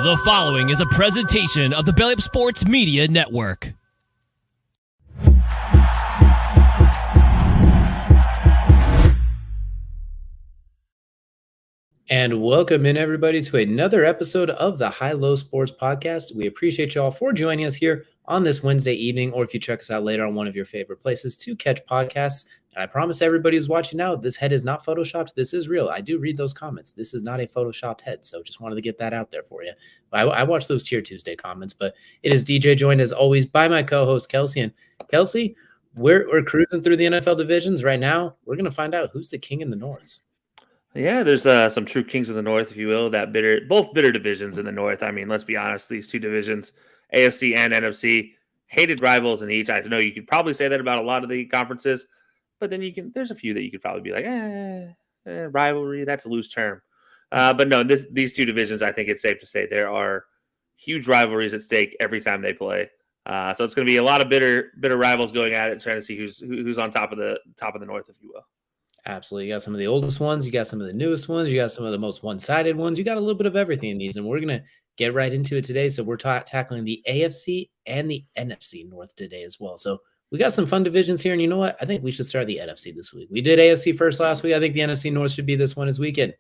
The following is a presentation of the Belly Up Sports Media Network. And welcome in, everybody, to another episode of the High Low Sports Podcast. We appreciate y'all for joining us here on this Wednesday evening, or if you check us out later on one of your favorite places to catch podcasts. And I promise everybody who's watching now, this head is not photoshopped. This is real. I do read those comments. This is not a photoshopped head, so just wanted to get that out there for you. I watch those Tier Tuesday comments, but it is DJ, joined as always by my co-host Kelcey. And Kelcey, we're cruising through the NFL divisions right now. We're going to find out who's the king in the North. Yeah, there's some true kings in the North, if you will. Both bitter divisions in the North. I mean, let's be honest, these two divisions, AFC and NFC, hated rivals in each. I know you could probably say that about a lot of the conferences, but then there's a few that you could probably be like, rivalry, that's a loose term. But no, these two divisions, I think it's safe to say there are huge rivalries at stake every time they play. So it's going to be a lot of bitter rivals going at it, trying to see who's on top of the North, if you will. Absolutely. You got some of the oldest ones. You got some of the newest ones. You got some of the most one-sided ones. You got a little bit of everything in these, and we're going to get right into it today. So we're tackling the AFC and the NFC North today as well. So we got some fun divisions here, and you know what? I think we should start the NFC this week. We did AFC first last week. I think the NFC North should be this one this weekend.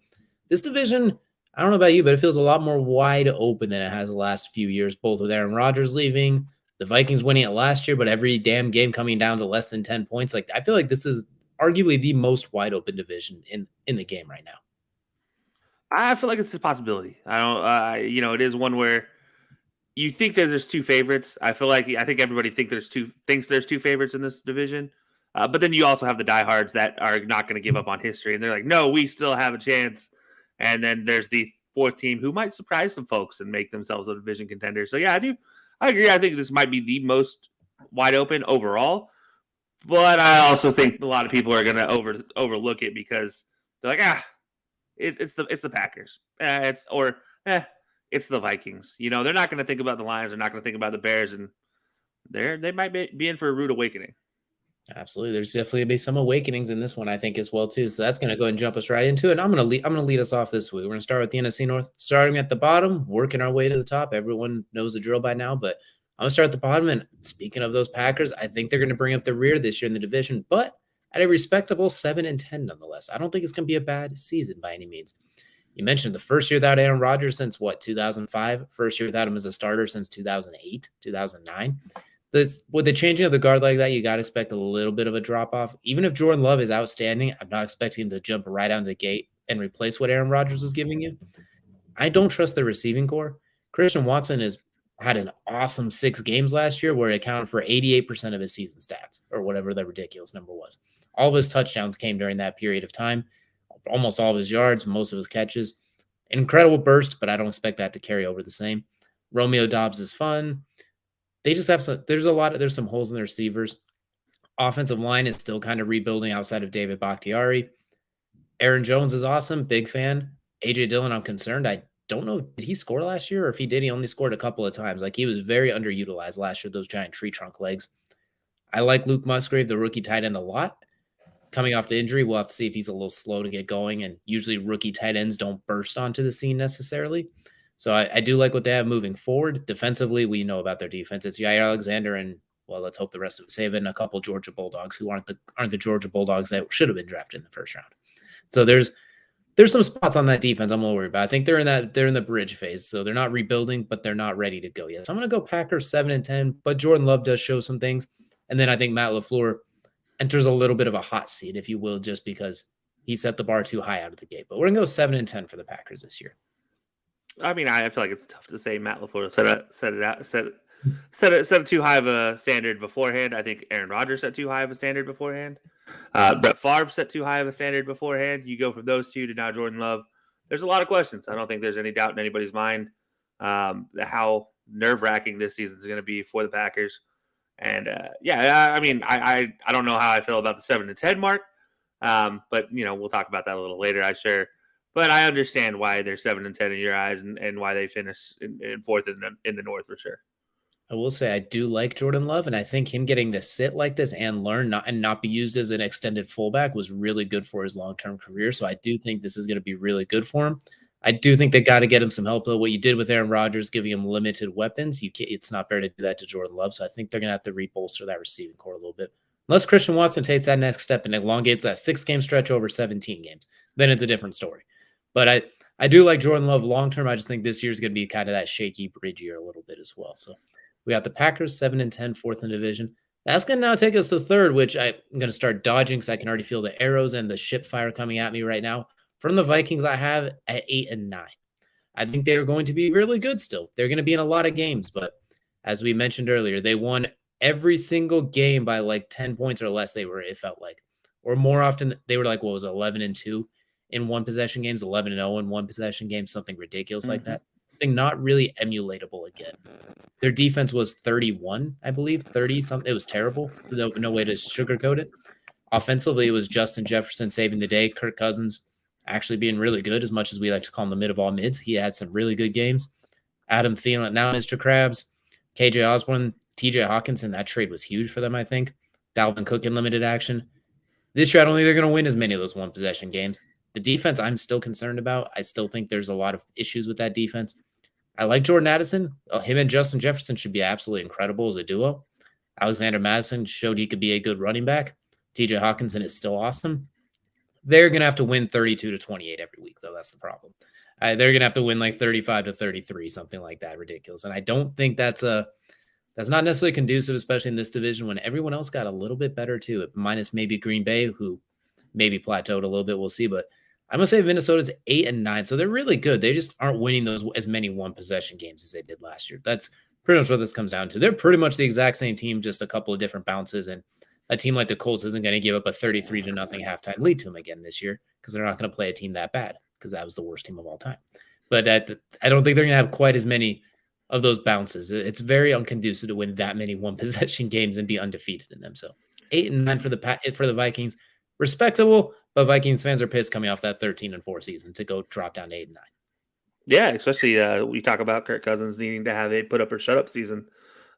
This division, I don't know about you, but it feels a lot more wide open than it has the last few years, both with Aaron Rodgers leaving, the Vikings winning it last year, but every damn game coming down to less than 10 points. Like, I feel like this is arguably the most wide open division in the game right now. I feel like it's a possibility. It is one where you think that there's two favorites. I think everybody thinks there's two favorites in this division. But then you also have the diehards that are not going to give up on history. And they're like, no, we still have a chance. And then there's the fourth team who might surprise some folks and make themselves a division contender. So yeah, I agree. I think this might be the most wide open overall. But I also think a lot of people are going to overlook it because they're like, it's the Packers, it's the Vikings. You know, they're not going to think about the Lions. They're not going to think about the Bears, and they might be in for a rude awakening. Absolutely, there's definitely going to be some awakenings in this one, I think, as well too. So that's going to go ahead and jump us right into it. And I'm going to lead us off this week. We're going to start with the NFC North, starting at the bottom, working our way to the top. Everyone knows the drill by now, but I'm going to start at the bottom, and speaking of those Packers, I think they're going to bring up the rear this year in the division, but at a respectable 7-10 nonetheless. I don't think it's going to be a bad season by any means. You mentioned the first year without Aaron Rodgers since, 2005? First year without him as a starter since 2008, 2009. With the changing of the guard like that, you got to expect a little bit of a drop-off. Even if Jordan Love is outstanding, I'm not expecting him to jump right out of the gate and replace what Aaron Rodgers was giving you. I don't trust the receiving core. Christian Watson had an awesome 6 games last year where it accounted for 88% of his season stats, or whatever the ridiculous number was. All of his touchdowns came during that period of time, almost all of his yards, most of his catches. An incredible burst, but I don't expect that to carry over the same. Romeo Doubs is fun. They just have there's some holes in the receivers. Offensive line is still kind of rebuilding outside of David Bakhtiari. Aaron Jones is awesome, big fan. AJ Dillon, I'm concerned. I don't know, did he score last year? Or if he did, he only scored a couple of times. Like, he was very underutilized last year, those giant tree trunk legs. I like Luke Musgrave, the rookie tight end, a lot. Coming off the injury, we'll have to see if he's a little slow to get going, and usually rookie tight ends don't burst onto the scene necessarily. So I do like what they have moving forward. Defensively, we know about their defense. It's Jair Alexander and, well, let's hope the rest of it save it, and a couple Georgia Bulldogs who aren't the Georgia Bulldogs that should have been drafted in the first round. So there's some spots on that defense I'm a little worried about. I think they're in the bridge phase, so they're not rebuilding, but they're not ready to go yet. So I'm going to go Packers 7-10, but Jordan Love does show some things. And then I think Matt LaFleur enters a little bit of a hot seat, if you will, just because he set the bar too high out of the gate. But we're going to go 7-10 for the Packers this year. I mean, I feel like it's tough to say Matt LaFleur set it too high of a standard beforehand. I think Aaron Rodgers set too high of a standard beforehand. Brett Favre set too high of a standard beforehand. You go from those two to now Jordan Love. There's a lot of questions. I don't think there's any doubt in anybody's mind how nerve-wracking this season is going to be for the Packers. And I mean, I don't know how I feel about the 7-10 mark, but we'll talk about that a little later, I'm sure. But I understand why they're 7-10 in your eyes, and why they finish in fourth in the North for sure. I will say I do like Jordan Love, and I think him getting to sit like this and learn not be used as an extended fullback was really good for his long-term career. So I do think this is going to be really good for him. I do think they got to get him some help, though. What you did with Aaron Rodgers, giving him limited weapons, it's not fair to do that to Jordan Love. So I think they're going to have to rebolster that receiving core a little bit. Unless Christian Watson takes that next step and elongates that 6-game stretch over 17 games, then it's a different story. But I do like Jordan Love long term. I just think this year is going to be kind of that shaky bridge year a little bit as well. So we got the Packers 7-10, fourth in division. That's going to now take us to third, which I'm going to start dodging because I can already feel the arrows and the ship fire coming at me right now. From the Vikings, I have at 8-9. I think they're going to be really good still. They're going to be in a lot of games, but as we mentioned earlier, they won every single game by like 10 points or less. It felt like, or more often, they were like, what was it, 11-2 in one possession games, 11-0 in one possession games, something ridiculous like that. Something not really emulatable again. Their defense was 31, I believe, 30 something. It was terrible. No way to sugarcoat it. Offensively, it was Justin Jefferson saving the day. Kirk Cousins actually being really good, as much as we like to call him the mid of all mids. He had some really good games. Adam Thielen, now Mr. Krabs, KJ Osborne, TJ Hawkinson. That trade was huge for them, I think. Dalvin Cook in limited action. This year, I don't think they're going to win as many of those one-possession games. The defense, I'm still concerned about. I still think there's a lot of issues with that defense. I like Jordan Addison. Him and Justin Jefferson should be absolutely incredible as a duo. Alexander Madison showed he could be a good running back. TJ Hawkinson is still awesome. They're going to have to win 32-28 every week, though. That's the problem. They're going to have to win like 35-33, something like that. Ridiculous. And I don't think that's not necessarily conducive, especially in this division when everyone else got a little bit better too, minus maybe Green Bay, who maybe plateaued a little bit. We'll see. But I'm going to say Minnesota's 8-9. So they're really good. They just aren't winning those as many one-possession games as they did last year. That's pretty much what this comes down to. They're pretty much the exact same team, just a couple of different bounces. And a team like the Colts isn't going to give up a 33-0 halftime lead to them again this year because they're not going to play a team that bad because that was the worst team of all time. But I don't think they're going to have quite as many of those bounces. It's very unconducive to win that many one-possession games and be undefeated in them. So 8-9 for the Vikings. Respectable, but Vikings fans are pissed coming off that 13-4 season to go drop down to 8-9. Yeah, especially we talk about Kirk Cousins needing to have a put up or shut up season.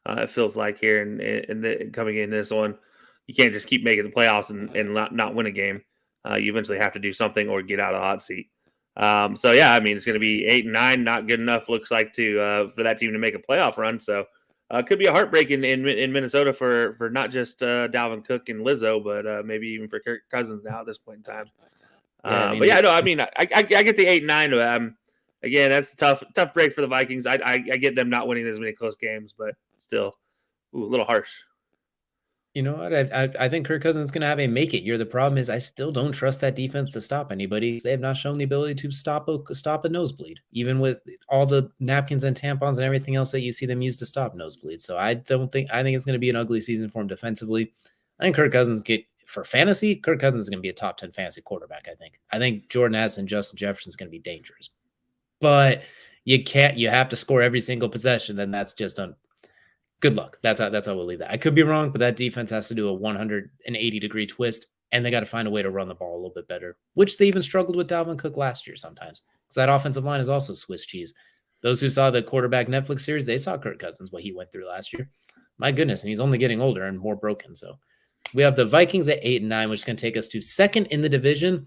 It feels like here in coming in this one, you can't just keep making the playoffs and not win a game. You eventually have to do something or get out of the hot seat. So yeah, I mean it's going to be 8-9, not good enough. Looks like for that team to make a playoff run. So it could be a heartbreak in Minnesota for not just Dalvin Cook and Lizzo, but maybe even for Kirk Cousins now at this point in time. I get the 8-9. Again, that's a tough break for the Vikings. I get them not winning as many close games, but still, a little harsh. You know what? I think Kirk Cousins is going to have a make it year. The problem is I still don't trust that defense to stop anybody. They have not shown the ability to stop a nosebleed, even with all the napkins and tampons and everything else that you see them use to stop nosebleeds. So I think it's going to be an ugly season for him defensively. I think Kirk Cousins for fantasy, Kirk Cousins is going to be a top 10 fantasy quarterback. I think Jordan Addison and Justin Jefferson is going to be dangerous, but you have to score every single possession. Then that's just good luck. That's how we'll leave that. I could be wrong, but that defense has to do a 180-degree twist, and they got to find a way to run the ball a little bit better, which they even struggled with Dalvin Cook last year sometimes, because that offensive line is also Swiss cheese. Those who saw the quarterback Netflix series, they saw Kirk Cousins, what he went through last year. My goodness, and he's only getting older and more broken. So we have the Vikings at 8-9, which is going to take us to second in the division.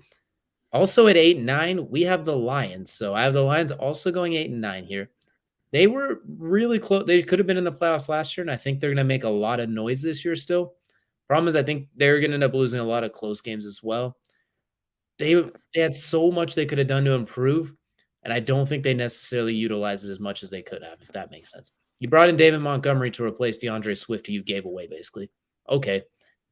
Also at 8-9, we have the Lions. So I have the Lions also going 8-9 here. They were really close. They could have been in the playoffs last year, and I think they're going to make a lot of noise this year still. Problem is, I think they're going to end up losing a lot of close games as well. They had so much they could have done to improve, and I don't think they necessarily utilized it as much as they could have, if that makes sense. You brought in David Montgomery to replace DeAndre Swift, who you gave away, basically. Okay.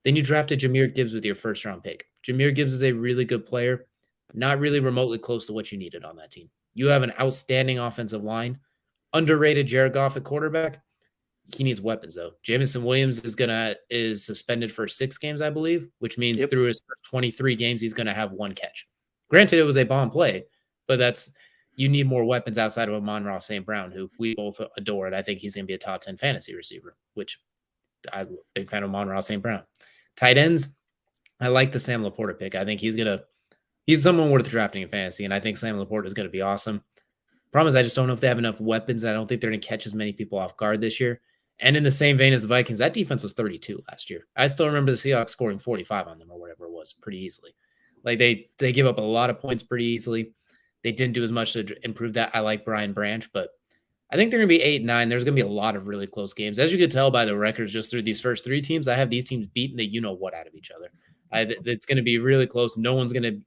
Then you drafted Jahmyr Gibbs with your first-round pick. Jahmyr Gibbs is a really good player, not really remotely close to what you needed on that team. You have an outstanding offensive line. Underrated Jared Goff at quarterback. He needs weapons, though. Jameson Williams is suspended for 6 games, I believe, which means through his first 23 games, he's going to have 1 catch. Granted, it was a bomb play, but you need more weapons outside of Amon-Ra St. Brown, who we both adore, and I think he's going to be a top 10 fantasy receiver, which I'm a big fan of Amon-Ra St. Brown. Tight ends, I like the Sam Laporta pick. I think he's someone worth drafting in fantasy, and I think Sam Laporta is going to be awesome. Problem is, I just don't know if they have enough weapons. I don't think they're going to catch as many people off guard this year. And in the same vein as the Vikings, that defense was 32 last year. I still remember the Seahawks scoring 45 on them or whatever it was pretty easily. Like they give up a lot of points pretty easily. They didn't do as much to improve that. I like Brian Branch, but I think they're going to be 8-9. There's going to be a lot of really close games. As you could tell by the records just through these first 3 teams, I have these teams beating the you-know-what out of each other. It's going to be really close. No one's going to,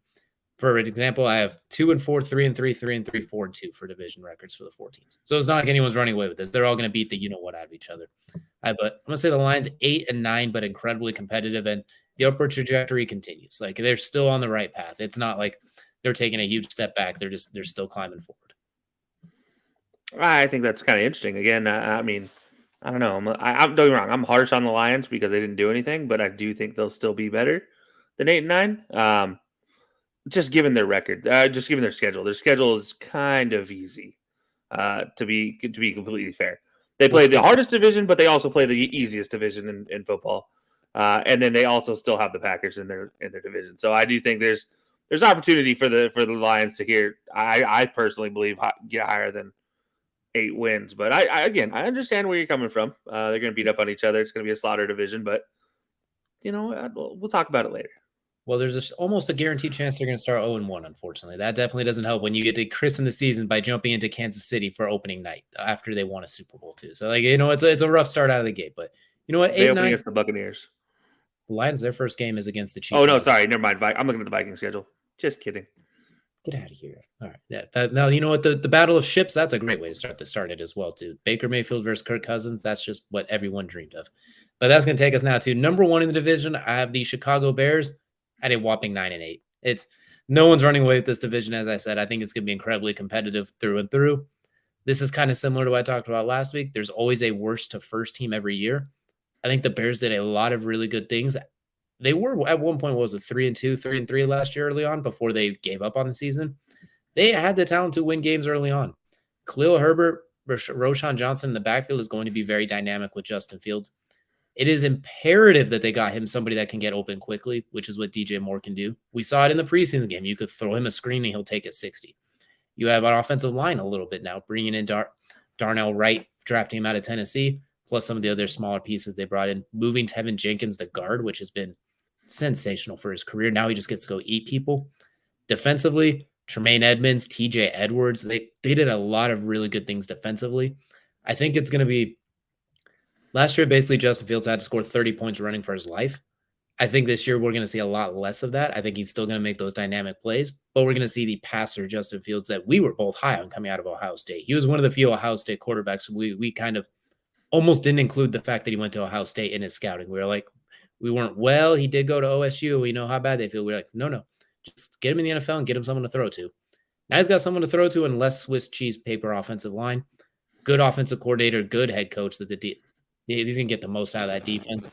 for example, I have 2-4, 3-3, 3-3, 4-2 for division records for the 4 teams. So it's not like anyone's running away with this. They're all going to beat the you-know-what out of each other. But I'm going to say the line's 8-9, but incredibly competitive, and the upward trajectory continues. Like, they're still on the right path. It's not like they're taking a huge step back. They're still climbing forward. I think that's kind of interesting. Again, I mean, I don't know. I'm don't get me wrong. I'm harsh on the Lions because they didn't do anything, but I do think they'll still be better than 8-9. Just given their record, just given their schedule. Their schedule is kind of easy. To be completely fair, they play the hardest division, but they also play the easiest division in football. And then they also still have the Packers in their division. So I do think there's opportunity for the Lions to here. I personally believe get higher than 8 wins, but I understand where you're coming from. They're going to beat up on each other. It's going to be a slaughter division, but we'll talk about it later. Well, there's almost a guaranteed chance they're going to start 0-1, unfortunately. That definitely doesn't help when you get to christen the season by jumping into Kansas City for opening night after they won a Super Bowl too. So it's a rough start out of the gate, but you know what? They open against the Buccaneers. The Lions, their first game is against the Chiefs. Oh no, sorry, never mind. I'm looking at the Viking schedule. Just kidding. Get out of here. All right. Yeah. Now, you know what? The battle of ships, that's a great way to start it as well, too. Baker Mayfield versus Kirk Cousins. That's just what everyone dreamed of. But that's going to take us now to number 1 in the division. I have the Chicago Bears at a whopping 9-8. No one's running away with this division, as I said. I think it's going to be incredibly competitive through and through. This is kind of similar to what I talked about last week. There's always a worst to first team every year. I think the Bears did a lot of really good things. They were at one point, 3-2, 3-3 last year early on before they gave up on the season. They had the talent to win games early on. Khalil Herbert, Roshan Johnson in the backfield is going to be very dynamic with Justin Fields. It is imperative that they got him somebody that can get open quickly, which is what DJ Moore can do. We saw it in the preseason game. You could throw him a screen and he'll take it 60. You have an offensive line a little bit now, bringing in Darnell Wright, drafting him out of Tennessee, plus some of the other smaller pieces they brought in, moving Tevin Jenkins to guard, which has been sensational for his career. Now he just gets to go eat people. Defensively, Tremaine Edmonds, TJ Edwards, they did a lot of really good things defensively. I think it's going to be last year, basically Justin Fields had to score 30 points running for his life. I think this year we're going to see a lot less of that. I think he's still going to make those dynamic plays, but we're going to see the passer Justin Fields that we were both high on coming out of Ohio State. He was one of the few Ohio State quarterbacks we kind of almost didn't include the fact that he went to Ohio State in his scouting. We were like, we weren't, well, he did go to OSU. We know how bad they feel. We're like, no, just get him in the NFL and get him someone to throw to. Now he's got someone to throw to and less Swiss cheese paper offensive line. Good offensive coordinator, good head coach that he's going to get the most out of that defense.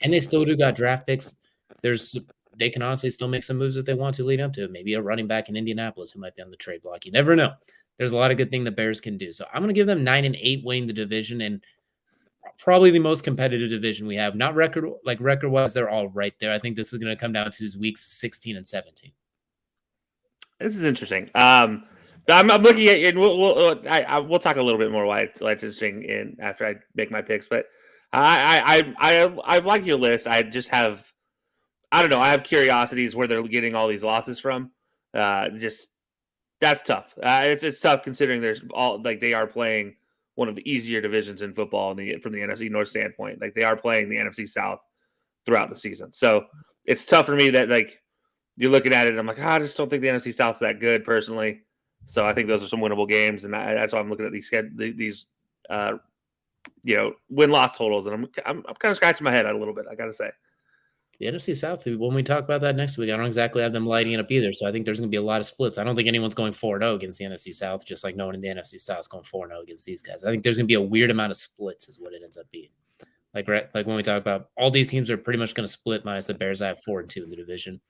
And they still do got draft picks. They can honestly still make some moves if they want to lead up to it. Maybe a running back in Indianapolis who might be on the trade block. You never know. There's a lot of good things the Bears can do. So I'm going to give them 9-8 winning the division and probably the most competitive division we have. Not record-wise, they're all right there. I think this is going to come down to weeks 16 and 17. This is interesting. I'm looking at, and we'll talk a little bit more why it's interesting after I make my picks. But I like your list. I just have, I don't know. I have curiosities where they're getting all these losses from. Just that's tough. It's tough considering there's they are playing one of the easier divisions in football from the NFC North standpoint. Like they are playing the NFC South throughout the season. So it's tough for me that you're looking at it and I'm like, I just don't think the NFC South's that good personally. So I think those are some winnable games, and that's why I'm looking at these win-loss totals, and I'm kind of scratching my head out a little bit. I got to say, the NFC South. When we talk about that next week, I don't exactly have them lighting it up either. So I think there's going to be a lot of splits. I don't think anyone's going 4-0 against the NFC South, just like no one in the NFC South is going 4-0 against these guys. I think there's going to be a weird amount of splits, is what it ends up being. Like when we talk about all these teams are pretty much going to split, minus the Bears. I have 4-2 in the division.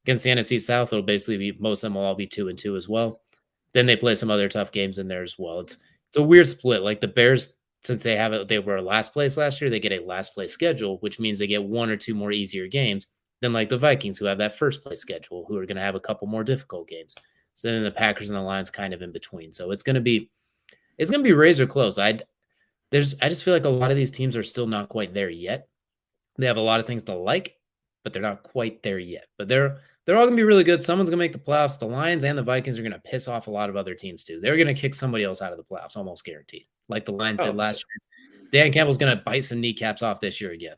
Against the NFC South, it'll basically be most of them will all be 2-2 as well. Then they play some other tough games in there as well. It's a weird split. Like the Bears, since they were last place last year, they get a last place schedule, which means they get 1 or 2 more easier games than like the Vikings, who have that first place schedule, who are going to have a couple more difficult games. So then the Packers and the Lions kind of in between. So it's going to be razor close. I just feel like a lot of these teams are still not quite there yet. They have a lot of things to like. but they're not quite there yet. But they're all going to be really good. Someone's going to make the playoffs. The Lions and the Vikings are going to piss off a lot of other teams too. They're going to kick somebody else out of the playoffs, almost guaranteed. Like the Lions did last year. Dan Campbell's going to bite some kneecaps off this year again.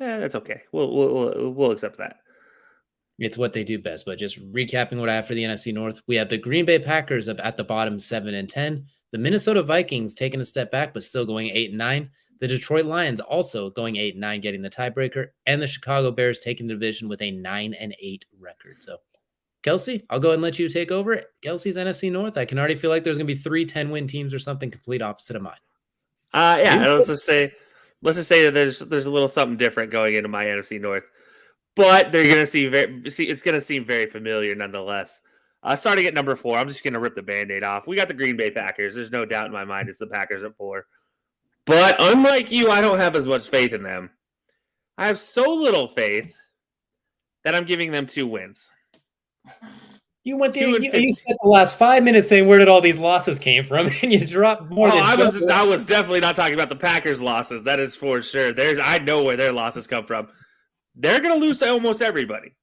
Yeah, that's okay. We'll accept that. It's what they do best. But just recapping what I have for the NFC North, we have the Green Bay Packers up at the bottom 7-10. The Minnesota Vikings taking a step back, but still going 8-9. The Detroit Lions also going 8-9, getting the tiebreaker, and the Chicago Bears taking the division with a 9-8 record. So, Kelcey, I'll go ahead and let you take over. Kelcey's NFC North. I can already feel like there's going to be 3 10-win teams or something complete opposite of mine. Yeah, let's just say that there's a little something different going into my NFC North, but they're going to it's going to seem very familiar nonetheless. Starting at number 4, I'm just going to rip the Band-Aid off. We got the Green Bay Packers. There's no doubt in my mind it's the Packers at 4. But unlike you, I don't have as much faith in them. I have so little faith that I'm giving them 2 wins. You went there. You spent the last 5 minutes saying where did all these losses came from, and you dropped more. I was definitely not talking about the Packers' losses. That is for sure. I know where their losses come from. They're going to lose to almost everybody.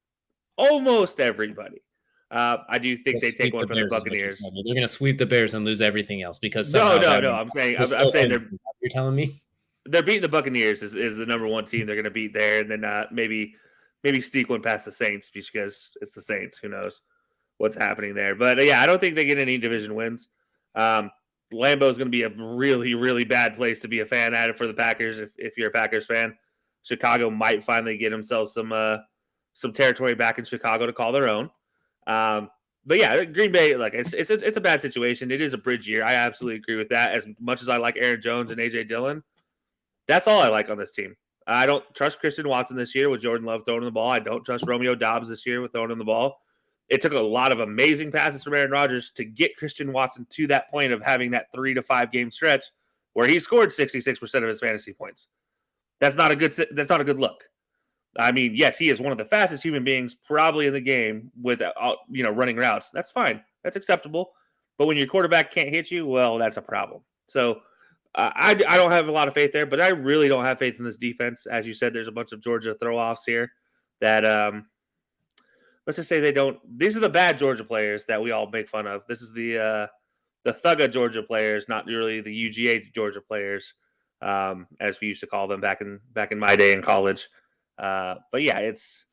Almost everybody. I do think they take one from the Buccaneers. They're going to sweep the Bears and lose everything else because no. I'm saying you're telling me they're beating the Buccaneers is the number 1 team they're going to beat there, and then maybe sneak one past the Saints because it's the Saints. Who knows what's happening there? But yeah, I don't think they get any division wins. Lambeau is going to be a really, really bad place to be a fan at it for the Packers. If you're a Packers fan, Chicago might finally get themselves some territory back in Chicago to call their own. But yeah, Green Bay, like it's a bad situation. It is a bridge year. I absolutely agree with that. As much as I like Aaron Jones and AJ Dillon, that's all I like on this team. I don't trust Christian Watson this year with Jordan Love throwing the ball. I don't trust Romeo Doubs this year with throwing the ball. It took a lot of amazing passes from Aaron Rodgers to get Christian Watson to that point of having that 3 to 5 game stretch where he scored 66% of his fantasy points. That's not a good look. I mean, yes, he is one of the fastest human beings probably in the game with running routes. That's fine. That's acceptable. But when your quarterback can't hit you, well, that's a problem. So I don't have a lot of faith there, but I really don't have faith in this defense. As you said, there's a bunch of Georgia throw-offs here that let's just say they don't. These are the bad Georgia players that we all make fun of. This is the Thugga Georgia players, not really the UGA Georgia players, as we used to call them back in my day in college. But yeah, it's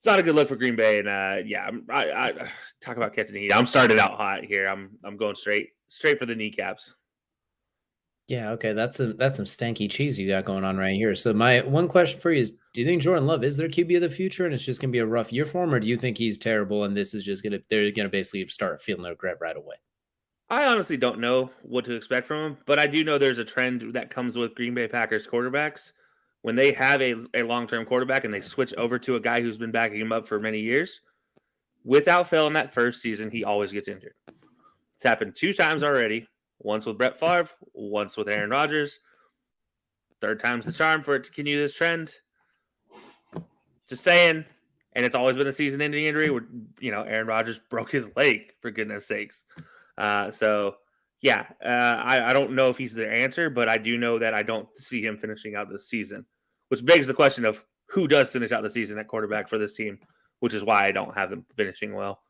not a good look for Green Bay, and I talk about catching the heat. I'm started out hot here. I'm going straight for the kneecaps. Yeah, okay, that's some stanky cheese you got going on right here. So my one question for you is: do you think Jordan Love is their QB of the future, and it's just gonna be a rough year for him, or do you think he's terrible and this is just they're gonna basically start feeling their regret right away? I honestly don't know what to expect from him, but I do know there's a trend that comes with Green Bay Packers quarterbacks. When they have a long-term quarterback and they switch over to a guy who's been backing him up for many years, without fail in that first season, he always gets injured. It's happened 2 times already. Once with Brett Favre, once with Aaron Rodgers. 3rd time's the charm for it to continue this trend. Just saying. And it's always been a season-ending injury where, Aaron Rodgers broke his leg, for goodness sakes. I don't know if he's their answer, but I do know that I don't see him finishing out this season, which begs the question of who does finish out the season at quarterback for this team, which is why I don't have them finishing well.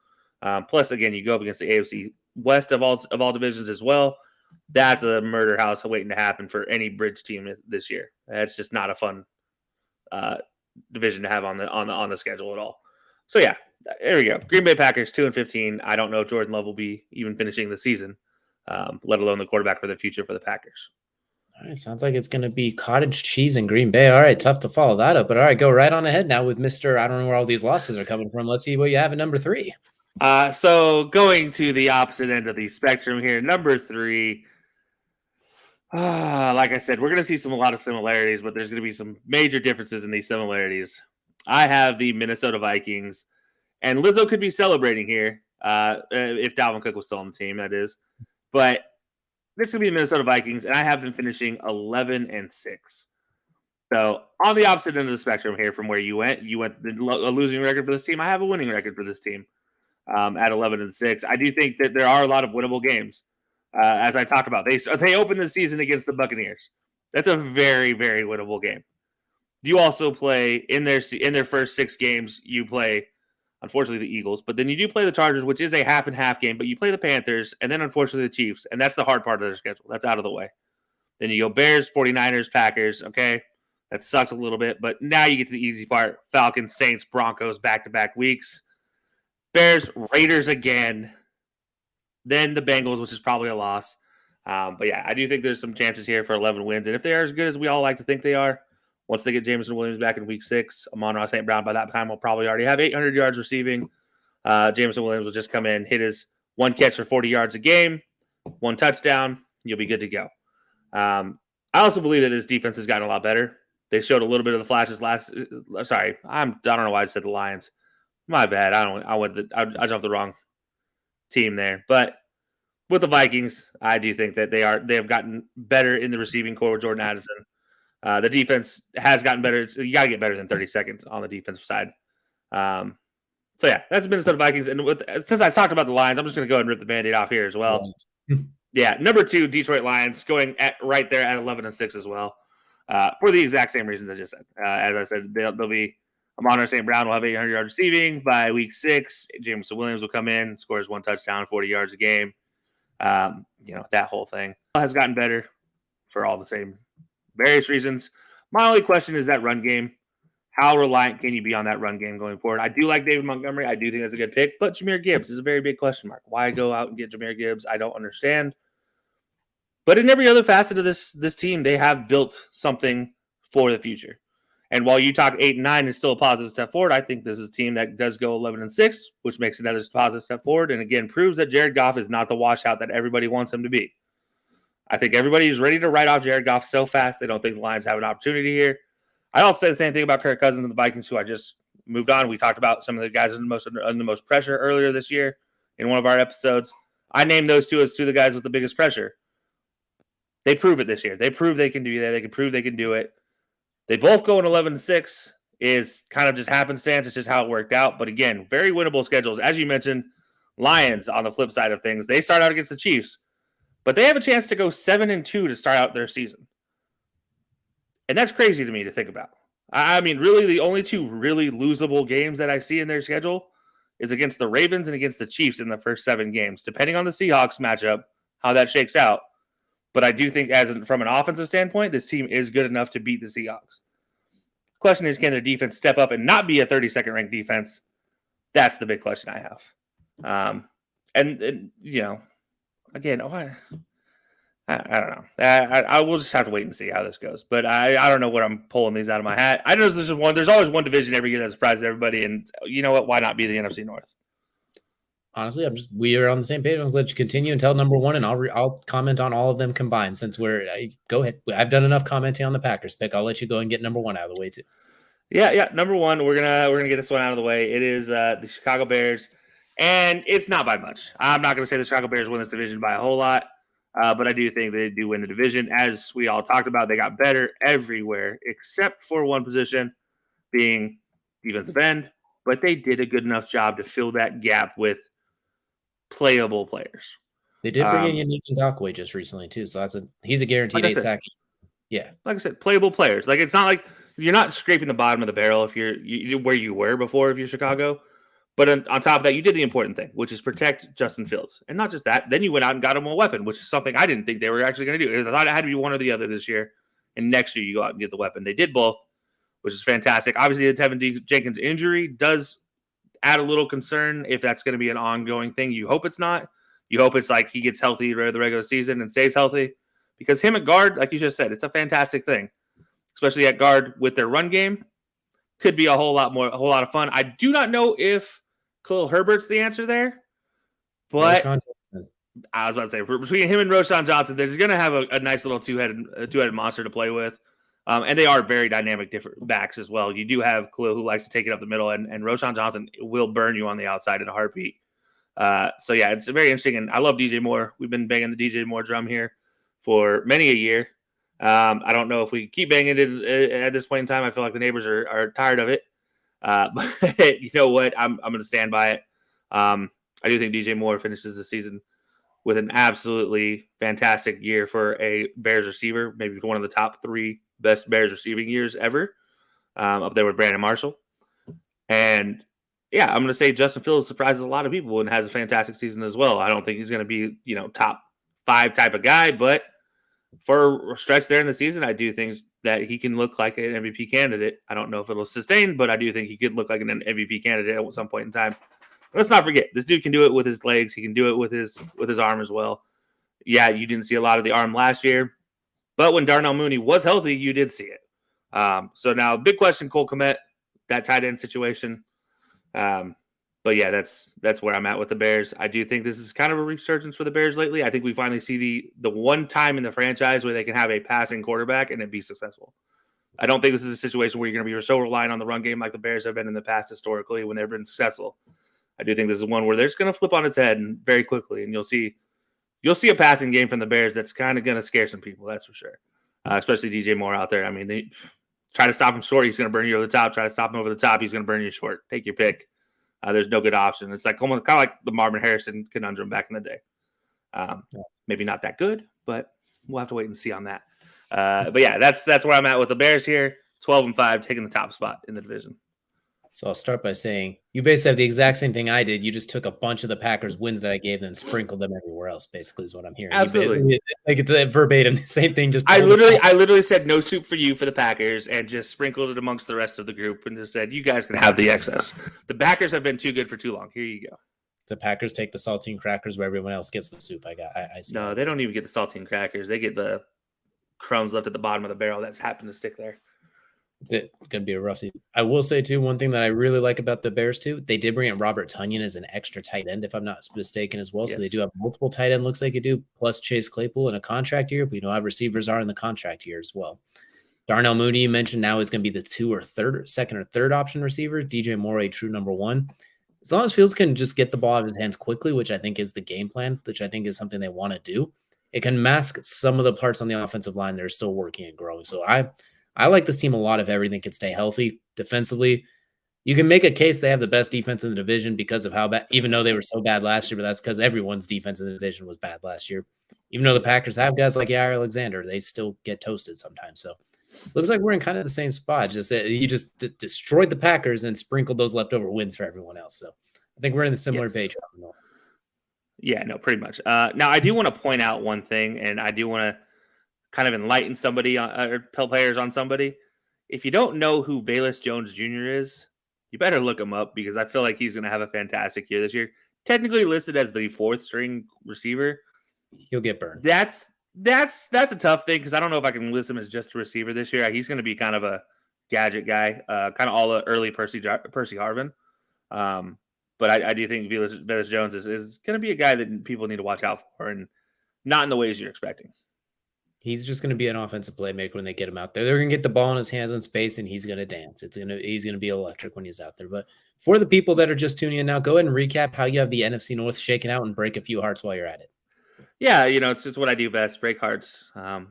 Plus, again, you go up against the AFC West of all divisions as well. That's a murder house waiting to happen for any bridge team this year. That's just not a fun division to have on the schedule at all. So yeah, there we go. Green Bay Packers 2-15. I don't know if Jordan Love will be even finishing the season, let alone the quarterback for the future for the Packers. All right, sounds like it's going to be cottage cheese in Green Bay. All right, tough to follow that up, but all right, go right on ahead now with Mr. I don't know where all these losses are coming from. Let's see what you have at number 3. So going to the opposite end of the spectrum here, number 3. Like I said, we're going to see a lot of similarities, but there's going to be some major differences in these similarities. I have the Minnesota Vikings, and Lizzo could be celebrating here if Dalvin Cook was still on the team, that is. But this is going to be the Minnesota Vikings, and I have them finishing 11-6. So on the opposite end of the spectrum here from where you went a losing record for this team. I have a winning record for this team at 11-6. I do think that there are a lot of winnable games. As I talked about, they opened the season against the Buccaneers. That's a very, very winnable game. You also play in their first 6 games. You play, unfortunately, the Eagles, but then you do play the Chargers, which is a half and half game. But you play the Panthers, and then unfortunately the Chiefs, and that's the hard part of their schedule. That's out of the way. Then you go Bears, 49ers, Packers. Okay, that sucks a little bit, but now you get to the easy part: Falcons, Saints, Broncos, back-to-back weeks. Bears, Raiders again. Then the Bengals, which is probably a loss. But yeah, I do think there's some chances here for 11 wins, and if they are as good as we all like to think they are. Once they get Jameson Williams back in week 6, Amon-Ra St. Brown by that time will probably already have 800 yards receiving. Jameson Williams will just come in, hit his 1 catch for 40 yards a game, 1 touchdown. You'll be good to go. I also believe that his defense has gotten a lot better. They showed a little bit of the flashes last. Sorry, I don't know why I said the Lions. My bad. I jumped the wrong team there. But with the Vikings, I do think that they have gotten better in the receiving core with Jordan Addison. The defense has gotten better. You got to get better than 30 seconds on the defensive side. So yeah, that's the Minnesota Vikings. And since I talked about the Lions, I'm just going to go ahead and rip the Band-Aid off here as well. Yeah, number 2, Detroit Lions, going right there at 11-6 as well, for the exact same reasons I just said. As I said, they'll be Amon-Ra St. Brown will have 800 yards receiving by week 6. Jameson Williams will come in, scores 1 touchdown, 40 yards a game. That whole thing has gotten better for all the same various reasons. My only question is that run game. How reliant can you be on that run game going forward? I do like David Montgomery. I do think that's a good pick, but Jahmyr Gibbs is a very big question mark. Why go out and get Jahmyr Gibbs? I don't understand. But in every other facet of this team, they have built something for the future. And while you talk 8-9 is still a positive step forward, I think this is a team that does go 11-6, which makes another positive step forward. And again, proves that Jared Goff is not the washout that everybody wants him to be. I think everybody is ready to write off Jared Goff so fast they don't think the Lions have an opportunity here. I also say the same thing about Kirk Cousins and the Vikings, who I just moved on. We talked about some of the guys under the most pressure earlier this year in one of our episodes. I named those 2 as 2 of the guys with the biggest pressure. They prove it this year. They prove they can do that. They can prove they can do it. They both go in 11-6 is kind of just happenstance. It's just how it worked out. But again, very winnable schedules. As you mentioned, Lions on the flip side of things, they start out against the Chiefs, but they have a chance to go 7-2 to start out their season. And that's crazy to me to think about. I mean, really, the only 2 really losable games that I see in their schedule is against the Ravens and against the Chiefs in the first 7 games, depending on the Seahawks matchup, how that shakes out. But I do think from an offensive standpoint, this team is good enough to beat the Seahawks. Question is, can their defense step up and not be a 32nd ranked defense? That's the big question I have. Again, I don't know. I will just have to wait and see how this goes. But I don't know what I'm pulling these out of my hat. I know there's always one division every year that surprises everybody, and you know what? Why not be the NFC North? Honestly, we are on the same page. I'll let you continue and tell number 1, and I'll comment on all of them combined. Since go ahead, I've done enough commenting on the Packers pick. I'll let you go and get number 1 out of the way too. Yeah. Number 1, we're gonna get this one out of the way. It is the Chicago Bears, and it's not by much. I'm not gonna say the Chicago Bears win this division by a whole lot, but I do think they do win the division. As we all talked about, they got better everywhere except for one position, being defensive end. But they did a good enough job to fill that gap with playable players. They did bring in Yannick Ngakoue just recently too, so he's a guaranteed 8 sack. Yeah, like I said, playable players. Like, it's not like you're not scraping the bottom of the barrel if you're where you were before if you're Chicago. But on top of that, you did the important thing, which is protect Justin Fields, and not just that. Then you went out and got him a weapon, which is something I didn't think they were actually going to do. I thought it had to be one or the other this year, and next year you go out and get the weapon. They did both, which is fantastic. Obviously, the Tevin Jenkins injury does add a little concern if that's going to be an ongoing thing. You hope it's not. You hope it's like he gets healthy the regular season and stays healthy, because him at guard, like you just said, it's a fantastic thing, especially at guard with their run game. Could be a whole lot of fun. I do not know if Khalil Herbert's the answer there, but I was about to say, between him and Roschon Johnson, they're going to have a nice little two-headed monster to play with. And they are very dynamic different backs as well. You do have Khalil, who likes to take it up the middle, and Roschon Johnson will burn you on the outside in a heartbeat. So yeah, it's very interesting. And I love DJ Moore. We've been banging the DJ Moore drum here for many a year. I don't know if we keep banging it at this point in time. I feel like the neighbors are tired of it. But you know what? I'm going to stand by it. I do think DJ Moore finishes the season with an absolutely fantastic year for a Bears receiver, maybe one of the top 3 best Bears receiving years ever. up there with Brandon Marshall. And yeah, I'm going to say Justin Fields surprises a lot of people and has a fantastic season as well. I don't think he's going to be, top 5 type of guy, but for a stretch there in the season, I do think that he can look like an MVP candidate. I don't know if it'll sustain, but I do think he could look like an MVP candidate at some point in time. Let's not forget, this dude can do it with his legs. He can do it with his arm as well. Yeah, you didn't see a lot of the arm last year, but when Darnell Mooney was healthy, you did see it. So now, big question, Cole Kmet, that tight end situation. But yeah, that's where I'm at with the Bears. I do think this is kind of a resurgence for the Bears lately. I think we finally see the one time in the franchise where they can have a passing quarterback and it be successful. I don't think this is a situation where you're going to be so reliant on the run game like the Bears have been in the past historically when they've been successful. I do think this is one where they're just going to flip on its head and very quickly, and you'll see a passing game from the Bears that's kind of going to scare some people. That's for sure. Especially DJ Moore out there. I mean, they try to stop him short, he's going to burn you over the top. Try to stop him over the top, he's going to burn you short. Take your pick. There's no good option. It's like almost kind of like the Marvin Harrison conundrum back in the day. Maybe not that good, but we'll have to wait and see on that. But yeah, that's where I'm at with the Bears here. 12-5, taking the top spot in the division. So I'll start by saying you basically have the exact same thing I did. You just took a bunch of the Packers wins that I gave them and sprinkled them everywhere else, basically, is what I'm hearing. Absolutely. Like it's a verbatim, the same thing. Just I literally said no soup for you for the Packers and just sprinkled it amongst the rest of the group and just said, you guys can have the excess. The Packers have been too good for too long. Here you go. The Packers take the saltine crackers where everyone else gets the soup. I see. No, they don't even get the saltine crackers. They get the crumbs left at the bottom of the barrel that's happened to stick there. It's going to be a rough season. I will say, too, one thing that I really like about the Bears, too, they did bring in Robert Tonyan as an extra tight end, if I'm not mistaken, as well. Yes. So they do have multiple tight end, looks like they do, plus Chase Claypool in a contract year. We know how receivers are in the contract year as well. Darnell Mooney, you mentioned, now is going to be the second or third option receiver. DJ Moore, a true number 1. As long as Fields can just get the ball out of his hands quickly, which I think is the game plan, which I think is something they want to do, it can mask some of the parts on the offensive line that are still working and growing. So I like this team a lot if everything can stay healthy. Defensively, you can make a case they have the best defense in the division because of how bad, even though they were so bad last year, but that's because everyone's defense in the division was bad last year. Even though the Packers have guys like Yair Alexander, they still get toasted sometimes. So looks like we're in kind of the same spot. Just that you just destroyed the Packers and sprinkled those leftover wins for everyone else. So I think we're in the similar page. Yeah, no, pretty much. Now, I do want to point out one thing, and I do want to kind of enlighten somebody or tell players on somebody. If you don't know who Velus Jones Jr. is, you better look him up because I feel like he's going to have a fantastic year this year. Technically listed as the 4th string receiver. He'll get burned. That's a tough thing because I don't know if I can list him as just a receiver this year. He's going to be kind of a gadget guy, kind of all the early Percy Harvin. But I do think Velus Jones is going to be a guy that people need to watch out for and not in the ways you're expecting. He's just going to be an offensive playmaker when they get him out there. They're going to get the ball in his hands in space, and he's going to dance. He's going to be electric when he's out there. But for the people that are just tuning in now, go ahead and recap how you have the NFC North shaken out and break a few hearts while you're at it. Yeah, it's just what I do best, break hearts.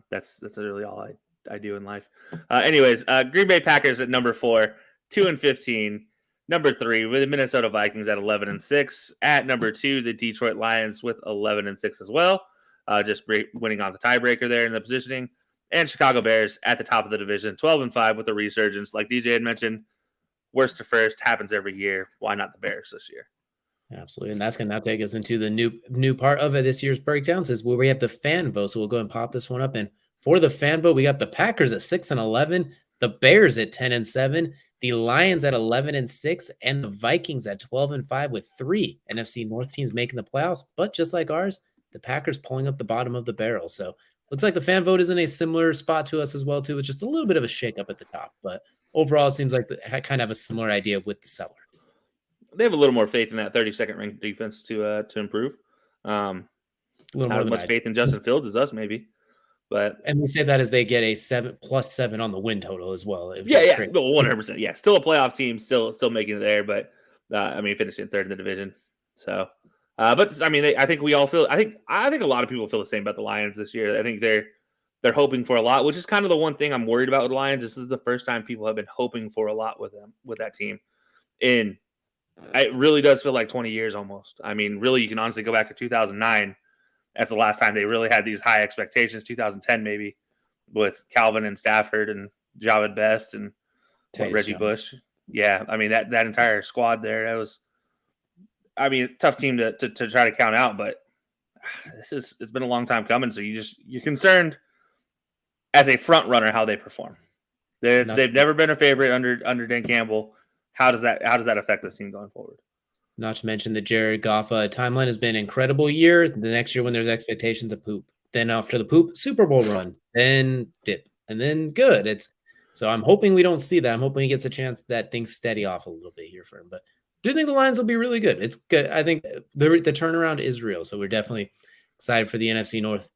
That's really all I do in life. Anyways, Green Bay Packers at number 4, 2-15. Number 3 with the Minnesota Vikings at 11-6. At number 2, the Detroit Lions with 11-6 as well. Just winning on the tiebreaker there in the positioning. And Chicago Bears at the top of the division, 12-5 with a resurgence. Like DJ had mentioned, worst to first happens every year. Why not the Bears this year? Absolutely. And that's going to now take us into the new part of it this year's breakdowns is where we have the fan vote. So we'll go and pop this one up. And for the fan vote, we got the Packers at 6-11, the Bears at 10-7, the Lions at 11-6, and the Vikings at 12-5 with 3 NFC North teams making the playoffs. But just like ours, the Packers pulling up the bottom of the barrel. So looks like the fan vote is in a similar spot to us as well, too. It's just a little bit of a shakeup at the top. But overall, it seems like they kind of have a similar idea with the seller. They have a little more faith in that 32nd ranked defense to improve. Not as much faith in Justin Fields as us, maybe. And we say that as they get a +7 on the win total as well. Yeah, 100%. Yeah, still a playoff team, still making it there, but finishing 3rd in the division. So, but I think we all feel. I think a lot of people feel the same about the Lions this year. I think they're hoping for a lot, which is kind of the one thing I'm worried about with the Lions. This is the first time people have been hoping for a lot with that team, and it really does feel like 20 years almost. Really, you can honestly go back to 2009. That's the last time they really had these high expectations, 2010 maybe, with Calvin and Stafford and Javid Best and Reggie Bush. Yeah, I mean that entire squad there. That was, I mean, tough team to try to count out, but it's been a long time coming. So you're concerned as a front runner how they perform. They've never been a favorite under Dan Campbell. How does that affect this team going forward? Not to mention the Jared Goff timeline has been an incredible year. The next year when there's expectations of poop, then after the poop, Super Bowl run, then dip, and then good. So I'm hoping we don't see that. I'm hoping he gets a chance that things steady off a little bit here for him. But I do think the Lions will be really good. It's good. I think the turnaround is real. So we're definitely excited for the NFC North.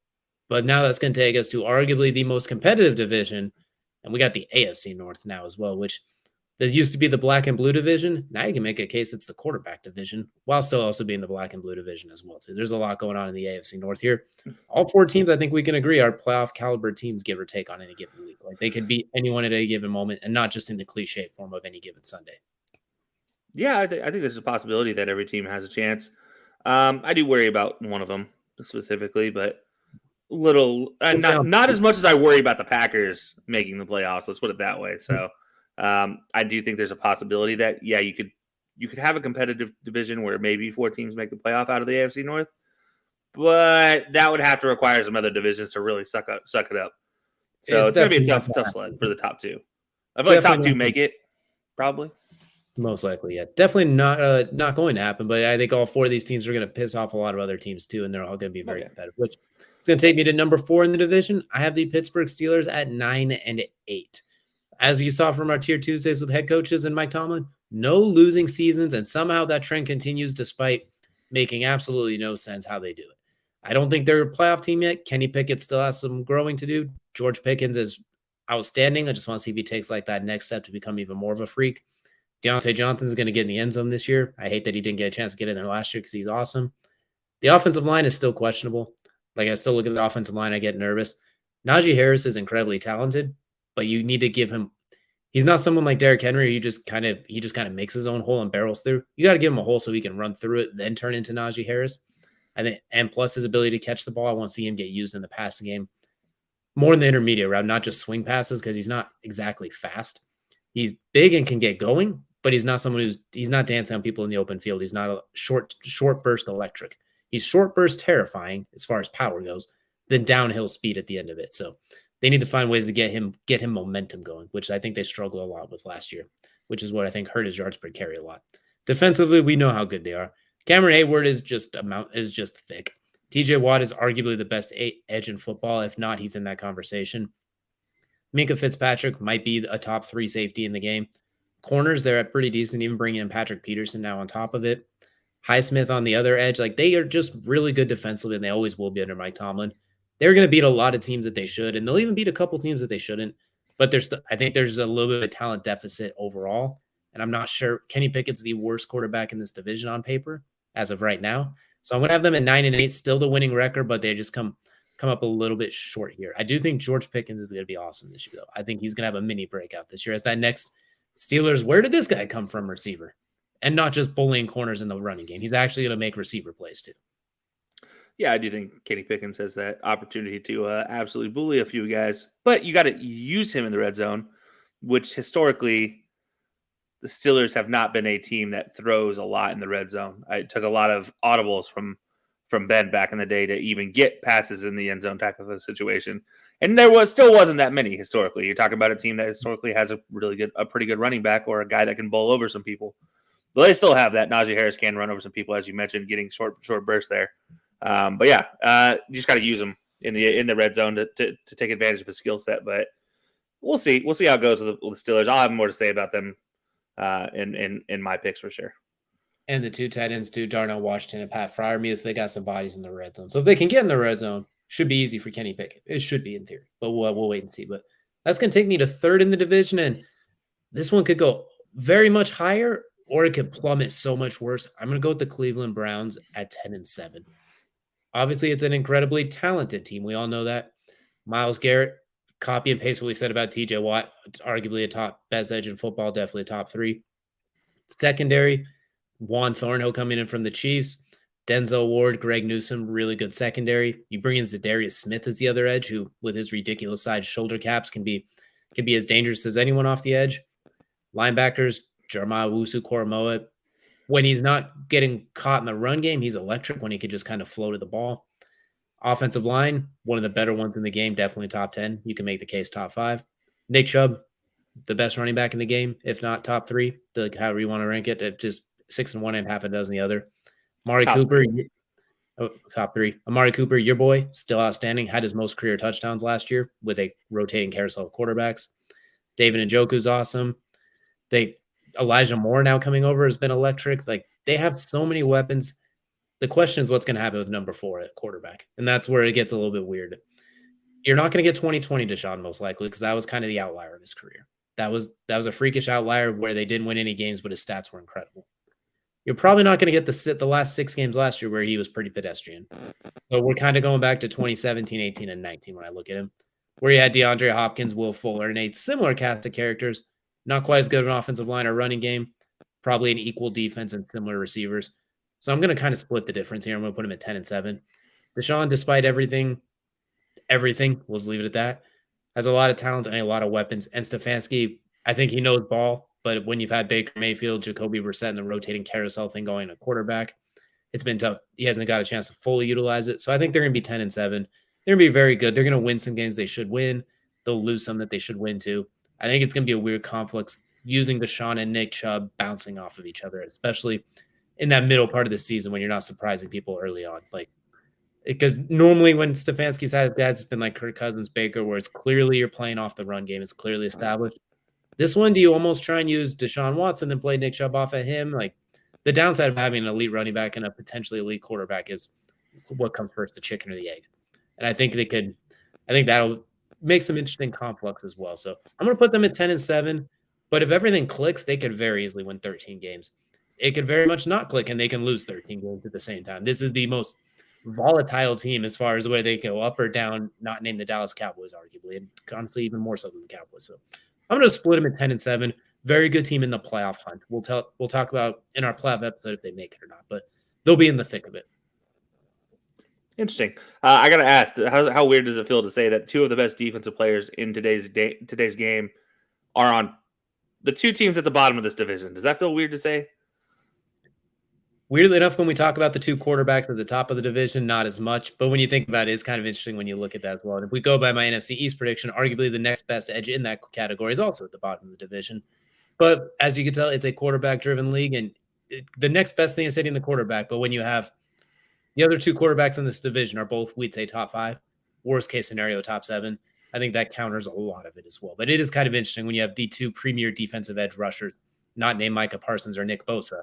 But now that's going to take us to arguably the most competitive division. And we got the AFC North now as well, which that used to be the black and blue division. Now you can make a case it's the quarterback division, while still also being the black and blue division as well, too. There's a lot going on in the AFC North here. All four teams, I think we can agree, are playoff caliber teams, give or take, on any given week. Like they could beat anyone at any given moment, and not just in the cliche form of any given Sunday. Yeah, I think there's a possibility that every team has a chance. I do worry about one of them specifically, but not as much as I worry about the Packers making the playoffs. Let's put it that way. So I do think there's a possibility that you could have a competitive division where maybe 4 teams make the playoff out of the AFC North, but that would have to require some other divisions to really suck it up. So it's going to be a tough sled for the top 2. I feel like top 2 make it probably. Most likely, yeah. Definitely not going to happen, but I think all 4 of these teams are going to piss off a lot of other teams too, and they're all going to be very competitive, which is going to take me to number 4 in the division. I have the Pittsburgh Steelers at 9-8. As you saw from our Tier Tuesdays with head coaches and Mike Tomlin, no losing seasons, and somehow that trend continues despite making absolutely no sense how they do it. I don't think they're a playoff team yet. Kenny Pickett still has some growing to do. George Pickens is outstanding. I just want to see if he takes like that next step to become even more of a freak. Deontay Johnson's going to get in the end zone this year. I hate that he didn't get a chance to get in there last year because he's awesome. The offensive line is still questionable. Like I still look at the offensive line, I get nervous. Najee Harris is incredibly talented, but you need to give him. He's not someone like Derrick Henry. He just kind of makes his own hole and barrels through. You got to give him a hole so he can run through it, then turn into Najee Harris. I think, and plus his ability to catch the ball. I want to see him get used in the passing game more in the intermediate route, not just swing passes, because he's not exactly fast. He's big and can get going, but he's not someone he's not dancing on people in the open field. He's not a short burst electric. He's short burst terrifying as far as power goes, then downhill speed at the end of it. So they need to find ways to get him momentum going, which I think they struggled a lot with last year, which is what I think hurt his yards per carry a lot. Defensively, we know how good they are. Cameron Hayward is just thick. TJ Watt is arguably the best edge in football. If not, he's in that conversation. Minka Fitzpatrick might be a top 3 safety in the game. Corners, they're at pretty decent, even bringing in Patrick Peterson now on top of it. Highsmith on the other edge, like they are just really good defensively, and they always will be under Mike Tomlin. They're going to beat a lot of teams that they should, and they'll even beat a couple teams that they shouldn't. But I think there's a little bit of a talent deficit overall, and I'm not sure. Kenny Pickett's the worst quarterback in this division on paper as of right now. So I'm going to have them at 9-8, still the winning record, but they just come up a little bit short here. I do think George Pickens is going to be awesome this year, though. I think he's going to have a mini breakout this year as that next Steelers. Where did this guy come from, receiver? And not just bullying corners in the running game. He's actually going to make receiver plays too. Yeah, I do think Kenny Pickens has that opportunity to absolutely bully a few guys, but you got to use him in the red zone, which historically the Steelers have not been a team that throws a lot in the red zone. I took a lot of audibles from Ben back in the day to even get passes in the end zone type of a situation. And there still wasn't that many historically. You're talking about a team that historically has a pretty good running back or a guy that can bowl over some people. But they still have that. Najee Harris can run over some people, as you mentioned, getting short bursts there. But yeah, you just got to use him in the red zone to take advantage of his skill set. But we'll see. We'll see how it goes with the Steelers. I'll have more to say about them in my picks for sure. And the 2 tight ends too, Darnell Washington and Pat Freiermuth, they got some bodies in the red zone. So if they can get in the red zone, should be easy for Kenny Pickett. It should be in theory, but we'll wait and see. But that's going to take me to 3rd in the division, and this one could go very much higher, or it could plummet so much worse. I'm going to go with the Cleveland Browns at 10-7. Obviously, it's an incredibly talented team. We all know that. Myles Garrett, copy and paste what we said about TJ Watt, arguably a top best edge in football, definitely a top 3. Secondary, Juan Thornhill coming in from the Chiefs. Denzel Ward, Greg Newsome, really good secondary. You bring in Zadarius Smith as the other edge, who with his ridiculous sized shoulder caps can be as dangerous as anyone off the edge. Linebackers, Jeremiah Owusu-Koramoah. When he's not getting caught in the run game, he's electric when he could just kind of flow to the ball. Offensive line, one of the better ones in the game, definitely top 10. You can make the case top 5. Nick Chubb, the best running back in the game, if not top 3, however you want to rank it, just 6 and 1 and half a dozen the other. Amari Cooper, top 3. Amari Cooper, your boy, still outstanding. Had his most career touchdowns last year with a rotating carousel of quarterbacks. David Njoku's awesome. Elijah Moore now coming over has been electric. Like, they have so many weapons. The question is what's going to happen with number 4 at quarterback. And that's where it gets a little bit weird. You're not going to get 2020 Deshaun most likely, because that was kind of the outlier of his career. That was a freakish outlier where they didn't win any games, but his stats were incredible. You're probably not going to get the last 6 games last year where he was pretty pedestrian. So we're kind of going back to 2017, 18, and 19 when I look at him, where you had DeAndre Hopkins, Will Fuller, and a similar cast of characters. Not quite as good of an offensive line or running game, probably an equal defense and similar receivers. So I'm going to kind of split the difference here. I'm going to put him at 10 and 7. Deshaun, despite everything, we'll just leave it at that, has a lot of talent and a lot of weapons. And Stefanski, I think he knows ball, but when you've had Baker Mayfield, Jacoby Brissett, and the rotating carousel thing going at quarterback, it's been tough. He hasn't got a chance to fully utilize it. So I think they're going to be 10 and 7. They're going to be very good. They're going to win some games they should win. They'll lose some that they should win too. I think it's going to be a weird conflict using Deshaun and Nick Chubb bouncing off of each other, especially in that middle part of the season when you're not surprising people early on. Like, because normally when Stefanski's had his guys, it's been like Kirk Cousins, Baker, where it's clearly you're playing off the run game. It's clearly established. This one, do you almost try and use Deshaun Watson and play Nick Chubb off at him? Like, the downside of having an elite running back and a potentially elite quarterback is what comes first, the chicken or the egg. And I think that'll make some interesting conflicts as well. So I'm going to put them at 10 and 7. But if everything clicks, they could very easily win 13 games. It could very much not click, and they can lose 13 games at the same time. This is the most volatile team as far as where they go up or down, not named the Dallas Cowboys, arguably, and honestly, even more so than the Cowboys. So I'm going to split them at 10 and 7. Very good team in the playoff hunt. We'll talk about in our playoff episode if they make it or not, but they'll be in the thick of it. Interesting. I got to ask, how weird does it feel to say that 2 of the best defensive players in today's game are on the 2 teams at the bottom of this division? Does that feel weird to say? Weirdly enough, when we talk about the 2 quarterbacks at the top of the division, not as much. But when you think about it, it's kind of interesting when you look at that as well. And if we go by my NFC East prediction, arguably the next best edge in that category is also at the bottom of the division. But as you can tell, it's a quarterback-driven league, and the next best thing is hitting the quarterback. But when you have the other 2 quarterbacks in this division are both, we'd say, top 5, worst case scenario, top 7. I think that counters a lot of it as well. But it is kind of interesting when you have the 2 premier defensive edge rushers, not named Micah Parsons or Nick Bosa.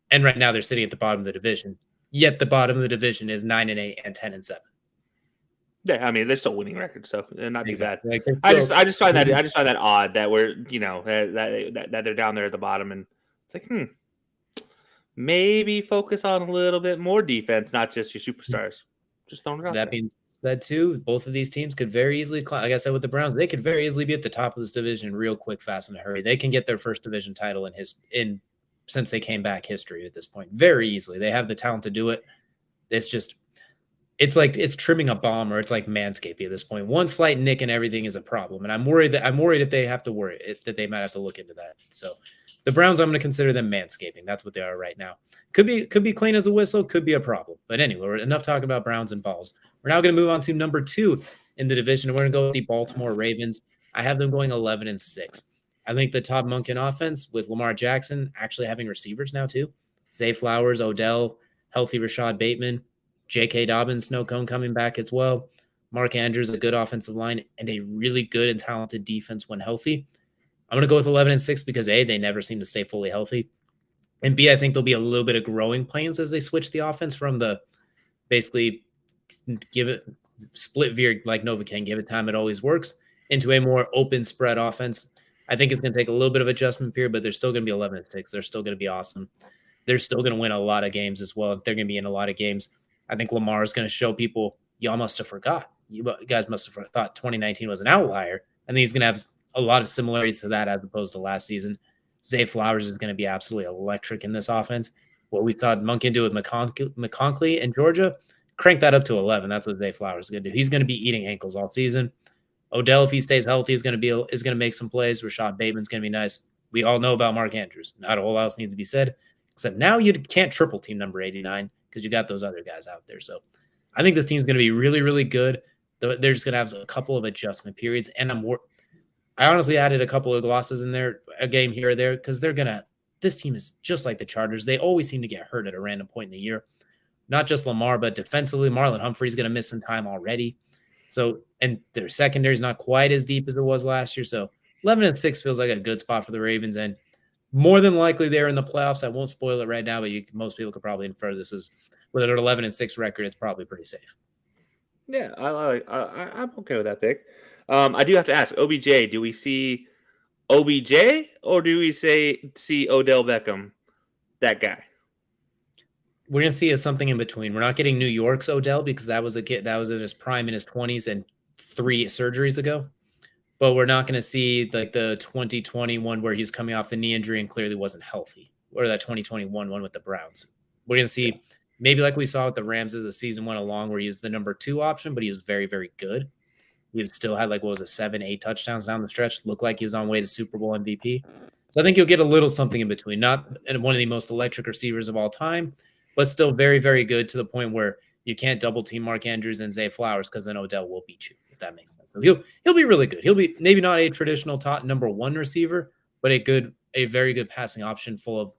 And right now they're sitting at the bottom of the division. Yet the bottom of the division is 9 and 8 and 10 and 7. Yeah, I mean they're still winning records, so not too bad. Like, I just find that odd that we're that they're down there at the bottom, and it's like maybe focus on a little bit more defense, not just your superstars. Just throwing it out. That being said, too, both of these teams could very easily, like I said with the Browns, they could very easily be at the top of this division real quick, fast, in a hurry. They can get their first division title in since they came back history at this point very easily. They have the talent to do it. It's like it's trimming a bomb, or it's like manscaping at this point. One slight nick and everything is a problem. And I'm worried if they have to worry that they might have to look into that. So the Browns, I'm going to consider them manscaping. That's what they are right now. Could be clean as a whistle, could be a problem. But anyway, enough talking about Browns and balls. We're now going to move on to number 2 in the division. We're going to go with the Baltimore Ravens. I have them going 11 and 6. I think the Todd Monken offense with Lamar Jackson actually having receivers now too. Zay Flowers, Odell, healthy Rashad Bateman, J.K. Dobbins, Snow Cone coming back as well. Mark Andrews, a good offensive line, and a really good and talented defense when healthy. I'm going to go with 11 and 6 because A, they never seem to stay fully healthy. And B, I think there'll be a little bit of growing pains as they switch the offense from the basically give it split veer like Novocaine, give it time, it always works, into a more open spread offense. I think it's going to take a little bit of adjustment period, but they're still going to be 11 and 6. They're still going to be awesome. They're still going to win a lot of games as well. They're going to be in a lot of games. I think Lamar is going to show people, y'all must have forgot. You guys must have thought 2019 was an outlier. I think he's going to have a lot of similarities to that as opposed to last season. Zay Flowers is going to be absolutely electric in this offense. What we saw Monken do with McConkey in Georgia, crank that up to 11. That's what Zay Flowers is going to do. He's going to be eating ankles all season. Odell, if he stays healthy, is going to make some plays. Rashad Bateman's going to be nice. We all know about Mark Andrews. Not a whole lot else needs to be said, except now you can't triple team number 89 because you got those other guys out there. So I think this team's going to be really, really good. They're just going to have a couple of adjustment periods. And I honestly added a couple of losses in there, a game here or there, because this team is just like the Chargers. They always seem to get hurt at a random point in the year. Not just Lamar, but defensively, Marlon Humphrey's going to miss some time already. So, and their secondary is not quite as deep as it was last year. So 11-6 feels like a good spot for the Ravens, and more than likely they're in the playoffs. I won't spoil it right now, but most people could probably infer this is with an 11-6 record. It's probably pretty safe. Yeah, I'm okay with that pick. I do have to ask, OBJ, do we see OBJ or do we see Odell Beckham, that guy? We're going to see something in between. We're not getting New York's Odell because that was a kid that was in his prime in his 20s and 3 surgeries ago. But we're not going to see like the 2021 where he's coming off the knee injury and clearly wasn't healthy, or that 2021 one with the Browns. We're going to see maybe like we saw with the Rams as the season went along, where he was the number 2 option, but he was very, very good. He still had 7-8 touchdowns down the stretch. Looked like he was on way to Super Bowl MVP. So I think you'll get a little something in between. Not one of the most electric receivers of all time, but still very, very good to the point where you can't double team Mark Andrews and Zay Flowers because then Odell will beat you, if that makes sense. So he'll be really good. He'll be maybe not a traditional top number 1 receiver, but a very good passing option full of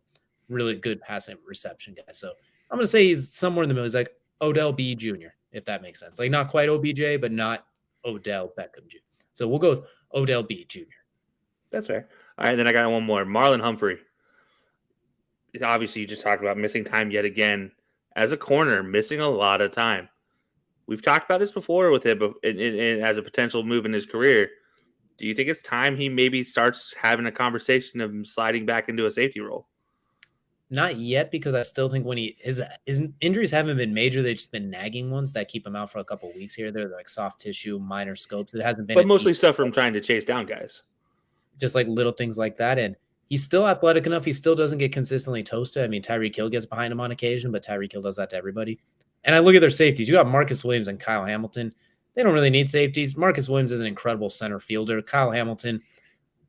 really good passing reception guys. So I'm going to say he's somewhere in the middle. He's like Odell B. Jr., if that makes sense. Like not quite OBJ, but not Odell Beckham Jr. So we'll go with Odell B. Jr. That's fair. All right, then I got one more. Marlon Humphrey. Obviously, you just talked about missing time yet again. As a corner, missing a lot of time. We've talked about this before with him as a potential move in his career. Do you think it's time he maybe starts having a conversation of him sliding back into a safety role? Not yet, because I still think when his injuries haven't been major, they've just been nagging ones that keep him out for a couple of weeks here. They're like soft tissue, minor scopes. It hasn't been, but mostly stuff from trying to chase down guys, just like little things like that. And he's still athletic enough. He still doesn't get consistently toasted. I mean, Tyreek Hill gets behind him on occasion, but Tyreek Hill does that to everybody. And I look at their safeties. You got Marcus Williams and Kyle Hamilton. They don't really need safeties. Marcus Williams is an incredible center fielder. Kyle Hamilton,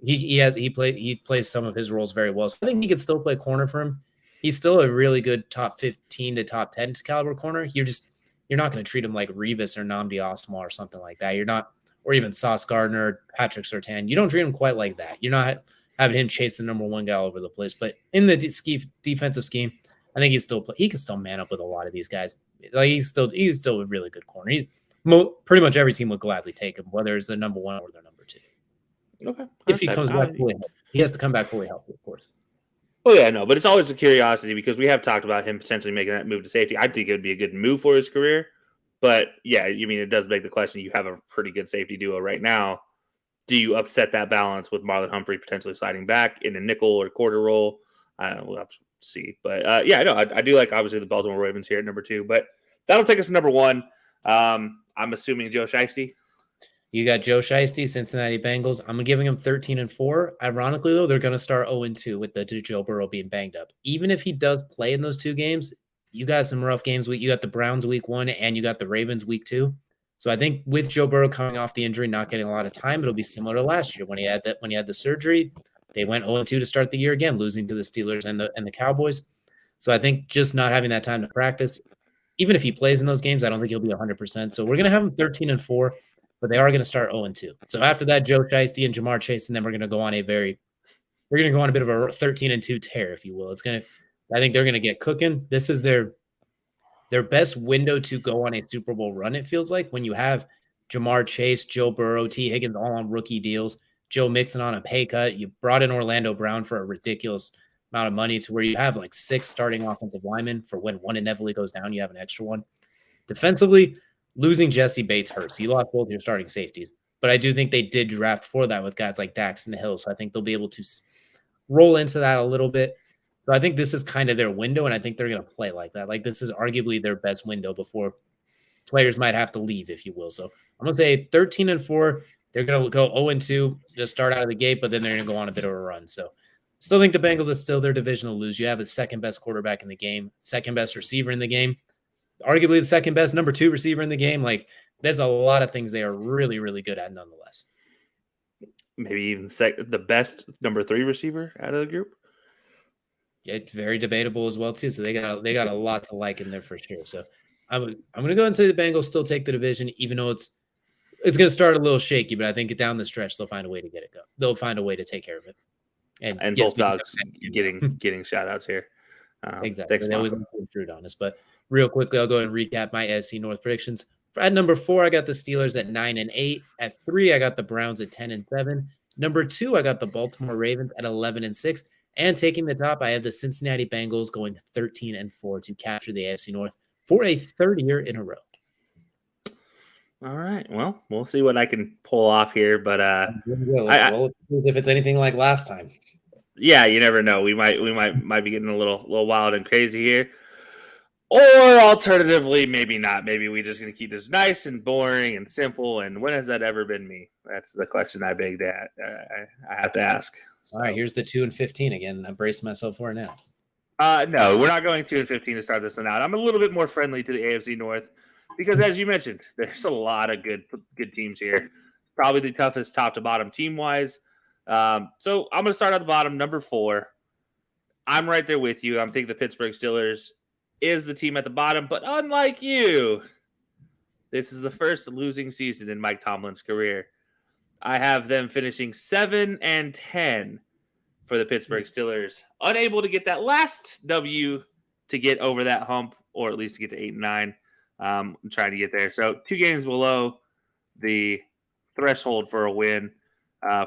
he plays some of his roles very well. So I think he could still play corner for him. He's still a really good top 15 to top 10 caliber corner. You're not going to treat him like Revis or Nnamdi Asomugha or something like that. You're not, or even Sauce Gardner, Patrick Surtain. You don't treat him quite like that. You're not having him chase the number 1 guy all over the place. But in the defensive scheme, I think he can still man up with a lot of these guys. Like he's still a really good corner. He's pretty much every team would gladly take him, whether it's the number 1 or the number 2. Okay. If he comes back fully healthy. He has to come back fully healthy, of course. Oh, yeah, no, but it's always a curiosity because we have talked about him potentially making that move to safety. I think it would be a good move for his career. But, yeah, I mean, it does beg the question. You have a pretty good safety duo right now. Do you upset that balance with Marlon Humphrey potentially sliding back in a nickel or quarter role? We'll have to see. But, yeah, no, I do like, obviously, the Baltimore Ravens here at number 2. But that'll take us to number 1. I'm assuming Joe Shiesty. You got Joe Shiesty, Cincinnati Bengals. I'm giving him 13-4. Ironically, though, they're going to start 0-2 with the Joe Burrow being banged up. Even if he does play in those 2 games, you got some rough games. You got the Browns week 1 and you got the Ravens week 2. So I think with Joe Burrow coming off the injury, not getting a lot of time, it'll be similar to last year when he had the surgery. They went 0-2 to start the year again, losing to the Steelers and the Cowboys. So I think just not having that time to practice, even if he plays in those games, I don't think he'll be 100%. So we're going to have him 13-4. But they are going to start 0-2. So after that, Joe Shiesty and Jamar Chase, and then we're going to go on a bit of a 13-2 tear, if you will. I think they're going to get cooking. This is their best window to go on a Super Bowl run. It feels like when you have Jamar Chase, Joe Burrow, T. Higgins all on rookie deals, Joe Mixon on a pay cut. You brought in Orlando Brown for a ridiculous amount of money to where you have like 6 starting offensive linemen for when one inevitably goes down, you have an extra one. Defensively, losing Jesse Bates hurts. You lost both your starting safeties. But I do think they did draft for that with guys like Dax and Hill. So I think they'll be able to roll into that a little bit. So I think this is kind of their window, and I think they're going to play like that. Like this is arguably their best window before players might have to leave, if you will. So I'm going to say 13-4. They're going to go 0-2 to start out of the gate, but then they're going to go on a bit of a run. So still think the Bengals is still their divisional lose. You have the second best quarterback in the game, second best receiver in the game, arguably the second best number 2 receiver in the game. Like there's a lot of things they are really, really good at nonetheless. maybe even the best number 3 receiver out of the group. Yeah, it's very debatable as well too. So they got a lot to like in there for sure. So I'm going to go and say the Bengals still take the division, even though it's going to start a little shaky. But I think down the stretch they'll find a way to get it go. They'll find a way to take care of it. And yes, both dogs getting shout outs here. Exactly. Thanks, They always Mom. fruit on us. But real quickly, I'll go ahead and recap my AFC North predictions. At number 4, I got the Steelers at 9-8. At 3, I got the Browns at 10-7. Number 2, I got the Baltimore Ravens at 11-6. And taking the top, I have the Cincinnati Bengals going 13-4 to capture the AFC North for a third year in a row. All right. Well, we'll see what I can pull off here, but if it's anything like last time. Yeah, you never know. We might be getting a little wild and crazy here. Or alternatively, maybe not. Maybe we're just going to keep this nice and boring and simple. And when has that ever been me? That's the question I begged at. I have to ask. So. All right, here's the 2-15 again. I'm bracing myself for it now. No, we're not going 2-15 to start this one out. I'm a little bit more friendly to the AFC North because, as you mentioned, there's a lot of good teams here. Probably the toughest top to bottom team wise. So I'm going to start at the bottom, number 4. I'm right there with you. I'm thinking the Pittsburgh Steelers is the team at the bottom, but unlike you, this is the first losing season in Mike Tomlin's career. I have them finishing 7-10 for the Pittsburgh Steelers, unable to get that last W to get over that hump, or at least to get to 8-9. I'm trying to get there. So 2 games below the threshold for a win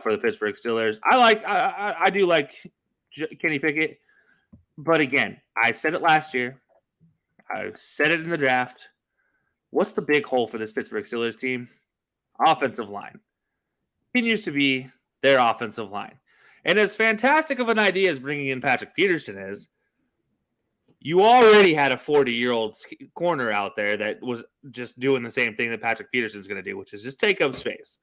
for the Pittsburgh Steelers. I do like Kenny Pickett, but again, I said it last year. I said it in the draft. What's the big hole for this Pittsburgh Steelers team? Offensive line. Continues to be their offensive line. And as fantastic of an idea as bringing in Patrick Peterson is, you already had a 40-year-old corner out there that was just doing the same thing that Patrick Peterson's going to do, which is just take up space.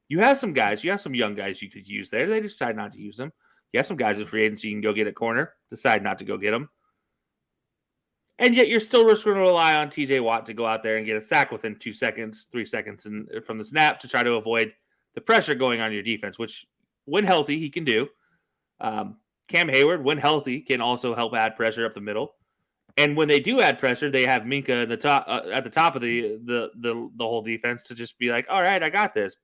You have some guys, you have some young guys you could use there. They decide not to use them. You have some guys in free agency you can go get at corner, decide not to go get them. And yet you're still just going to rely on TJ Watt to go out there and get a sack within 2 seconds, 3 seconds from the snap to try to avoid the pressure going on your defense, which when healthy, he can do. Cam Hayward, when healthy, can also help add pressure up the middle. And when they do add pressure, they have Minka at the top of the whole defense to just be like, all right, I got this.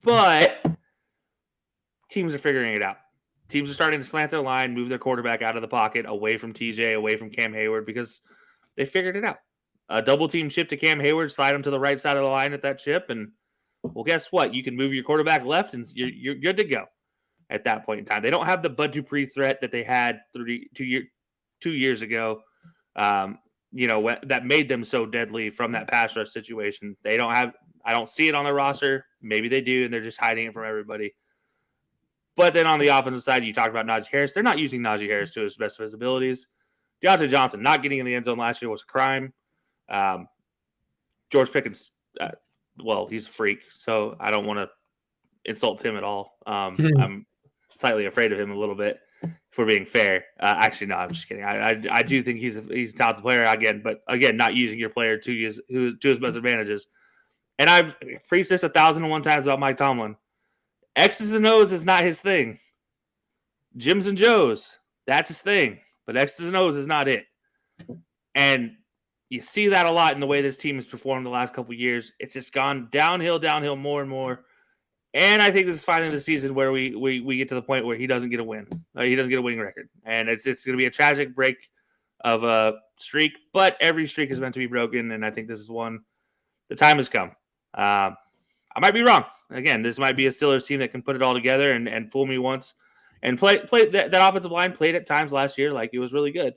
But teams are figuring it out. Teams are starting to slant their line, move their quarterback out of the pocket, away from TJ, away from Cam Hayward, because they figured it out. A double team chip to Cam Hayward, slide him to the right side of the line at that chip, and well, guess what? You can move your quarterback left, and you're good to go at that point in time. They don't have the Bud Dupree threat that they had 2 years ago. That made them so deadly from that pass rush situation. They don't have. I don't see it on their roster. Maybe they do, and they're just hiding it from everybody. But then on the offensive side, you talked about Najee Harris. They're not using Najee Harris to his best of his abilities. Deontay Johnson not getting in the end zone last year was a crime. George Pickens, he's a freak, so I don't want to insult him at all. I'm slightly afraid of him a little bit, if we're being fair. Actually, no, I'm just kidding. I do think he's a talented player again, but again, not using your player to his best advantages. And I've preached this 1,001 times about Mike Tomlin. X's and O's is not his thing. Jims and Joe's, that's his thing. But X's and O's is not it. And you see that a lot in the way this team has performed the last couple of years. It's just gone downhill more and more. And I think this is finally the season where we get to the point where he doesn't get a win. He doesn't get a winning record. And it's going to be a tragic break of a streak. But every streak is meant to be broken. And I think this is one. The time has come. I might be wrong. Again, this might be a Steelers team that can put it all together and fool me once. And play that offensive line played at times last year like it was really good.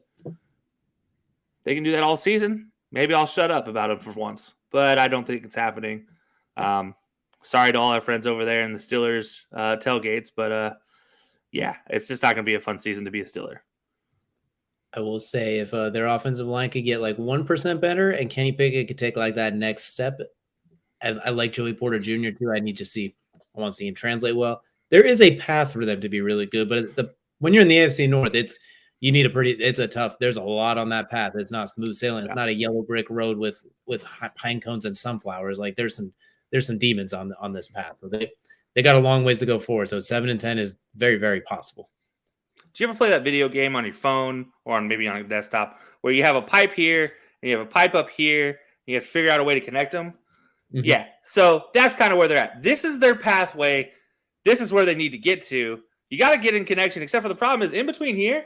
They can do that all season. Maybe I'll shut up about it for once. But I don't think it's happening. Sorry to all our friends over there in the Steelers tailgates. But, it's just not going to be a fun season to be a Steeler. I will say if their offensive line could get like 1% better and Kenny Pickett could take like that next step, I like Joey Porter Jr. too. I want to see him translate well. There is a path for them to be really good, but when you're in the AFC North, it's a tough. There's a lot on that path. It's not smooth sailing. It's not a yellow brick road with pine cones and sunflowers. Like there's some demons on this path. So they got a long ways to go forward. So 7-10 is very, very possible. Do you ever play that video game on your phone or maybe on a desktop where you have a pipe here and you have a pipe up here and you have to figure out a way to connect them? Mhm. Yeah. So that's kind of where they're at. This is their pathway. This is where they need to get to. You got to get in connection, except for the problem is in between here,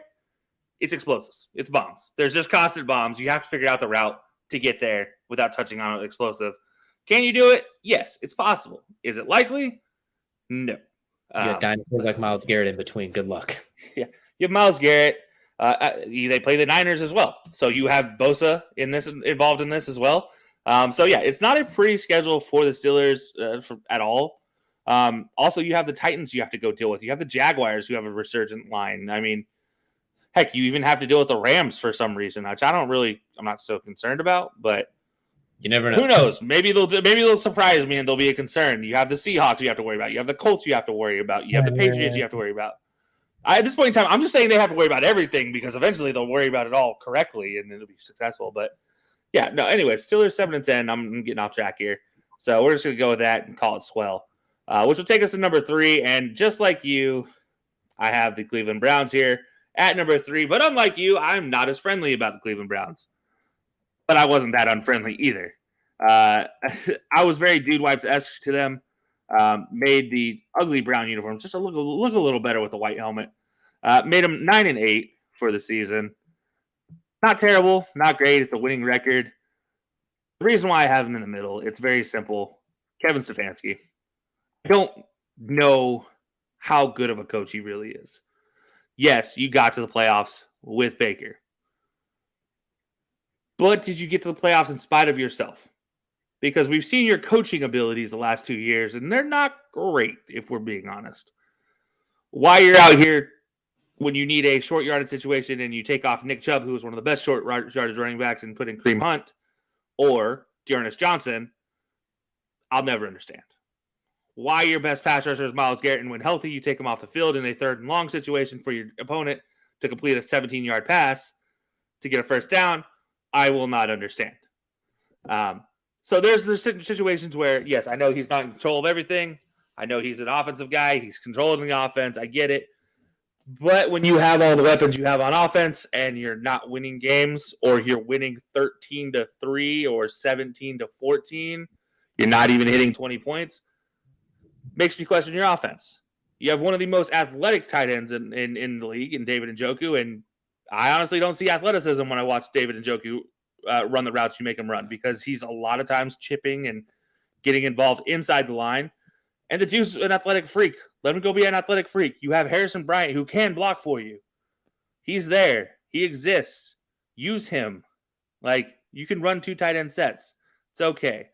it's explosives. It's bombs. There's just constant bombs. You have to figure out the route to get there without touching on an explosive. Can you do it? Yes, it's possible. Is it likely? No. You got dinosaurs like Myles Garrett in between. Good luck. Yeah, you have Myles Garrett. They play the Niners as well, so you have Bosa involved in this as well. So yeah, it's not a pretty schedule for the Steelers at all. Also, you have the Titans you have to go deal with. You have the Jaguars who have a resurgent line. I mean, heck, you even have to deal with the Rams for some reason, which I'm not so concerned about, but. You never know. Who knows? Maybe they'll surprise me and they'll be a concern. You have the Seahawks you have to worry about. You have the Colts you have to worry about. You have the Patriots you have to worry about. At this point in time, I'm just saying they have to worry about everything because eventually they'll worry about it all correctly and it'll be successful. But yeah, no. Anyway, Steelers 7-10. I'm getting off track here, so we're just gonna go with that and call it swell, which will take us to number 3. And just like you, I have the Cleveland Browns here at number 3. But unlike you, I'm not as friendly about the Cleveland Browns. But I wasn't that unfriendly either. I was very dude wiped-esque to them. Made the ugly brown uniforms just look a little better with the white helmet. Made them 9-8 for the season. Not terrible, not great. It's a winning record. The reason why I have him in the middle, it's very simple. Kevin Stefanski. I don't know how good of a coach he really is. Yes, you got to the playoffs with Baker. But did you get to the playoffs in spite of yourself? Because we've seen your coaching abilities the last 2 years, and they're not great, if we're being honest. Why you're out here when you need a short yardage situation and you take off Nick Chubb, who is one of the best short yardage running backs, and put in Kareem Hunt or Dearness Johnson, I'll never understand. Why your best pass rusher is Myles Garrett, and when healthy, you take him off the field in a 3rd and long situation for your opponent to complete a 17-yard pass to get a first down, I will not understand. So there's situations where, yes, I know he's not in control of everything. I know he's an offensive guy. He's controlling the offense. I get it. But when you have all the weapons you have on offense and you're not winning games, or you're winning 13-3 or 17-14, you're not even hitting 20 points, makes me question your offense. You have one of the most athletic tight ends in the league in David Njoku, and I honestly don't see athleticism when I watch David Njoku run the routes you make him run, because he's a lot of times chipping and getting involved inside the line. And the dude's an athletic freak. Let him go be an athletic freak. You have Harrison Bryant, who can block for you. He's there. He exists. Use him. Like, you can run 2 tight end sets. It's okay.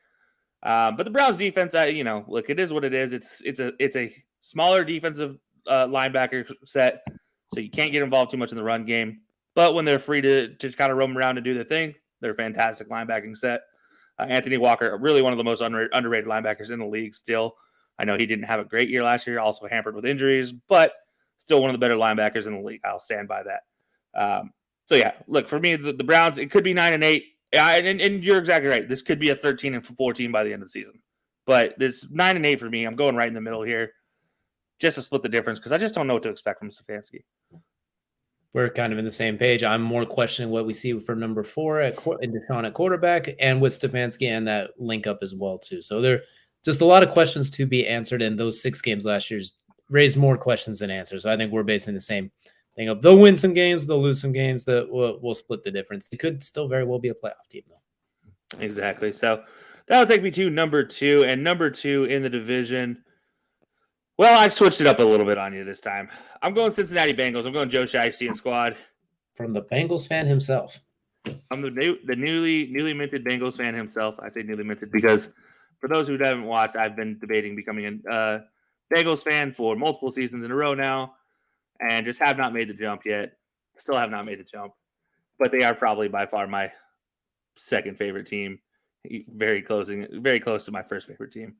But the Browns defense, look, it is what it is. It's a smaller defensive linebacker set, so you can't get involved too much in the run game. But when they're free to kind of roam around and do their thing, they're a fantastic linebacking set. Anthony Walker, really one of the most underrated linebackers in the league still. I know he didn't have a great year last year, also hampered with injuries, but still one of the better linebackers in the league. I'll stand by that. So, yeah, look, for me, the Browns, it could be 9-8. And you're exactly right. This could be a 13-14 by the end of the season. But this 9-8 for me, I'm going right in the middle here just to split the difference, because I just don't know what to expect from Stefanski. We're kind of in the same page. I'm more questioning what we see for number 4 and Deshaun at quarterback, and with Stefanski and that link up as well too. So there just a lot of questions to be answered, and those 6 games last year raised more questions than answers. So I think we're basing the same thing of they'll win some games, they'll lose some games, that we'll split the difference. It could still very well be a playoff team though. Exactly. So that'll take me to number 2, and number 2 in the division. Well, I've switched it up a little bit on you this time. I'm going Cincinnati Bengals. I'm going Joe Shiesty and squad. From the Bengals fan himself. I'm the newly minted Bengals fan himself. I say newly minted because for those who haven't watched, I've been debating becoming a Bengals fan for multiple seasons in a row now, and just have not made the jump yet. Still have not made the jump, but they are probably by far my second favorite team. Very close to my first favorite team.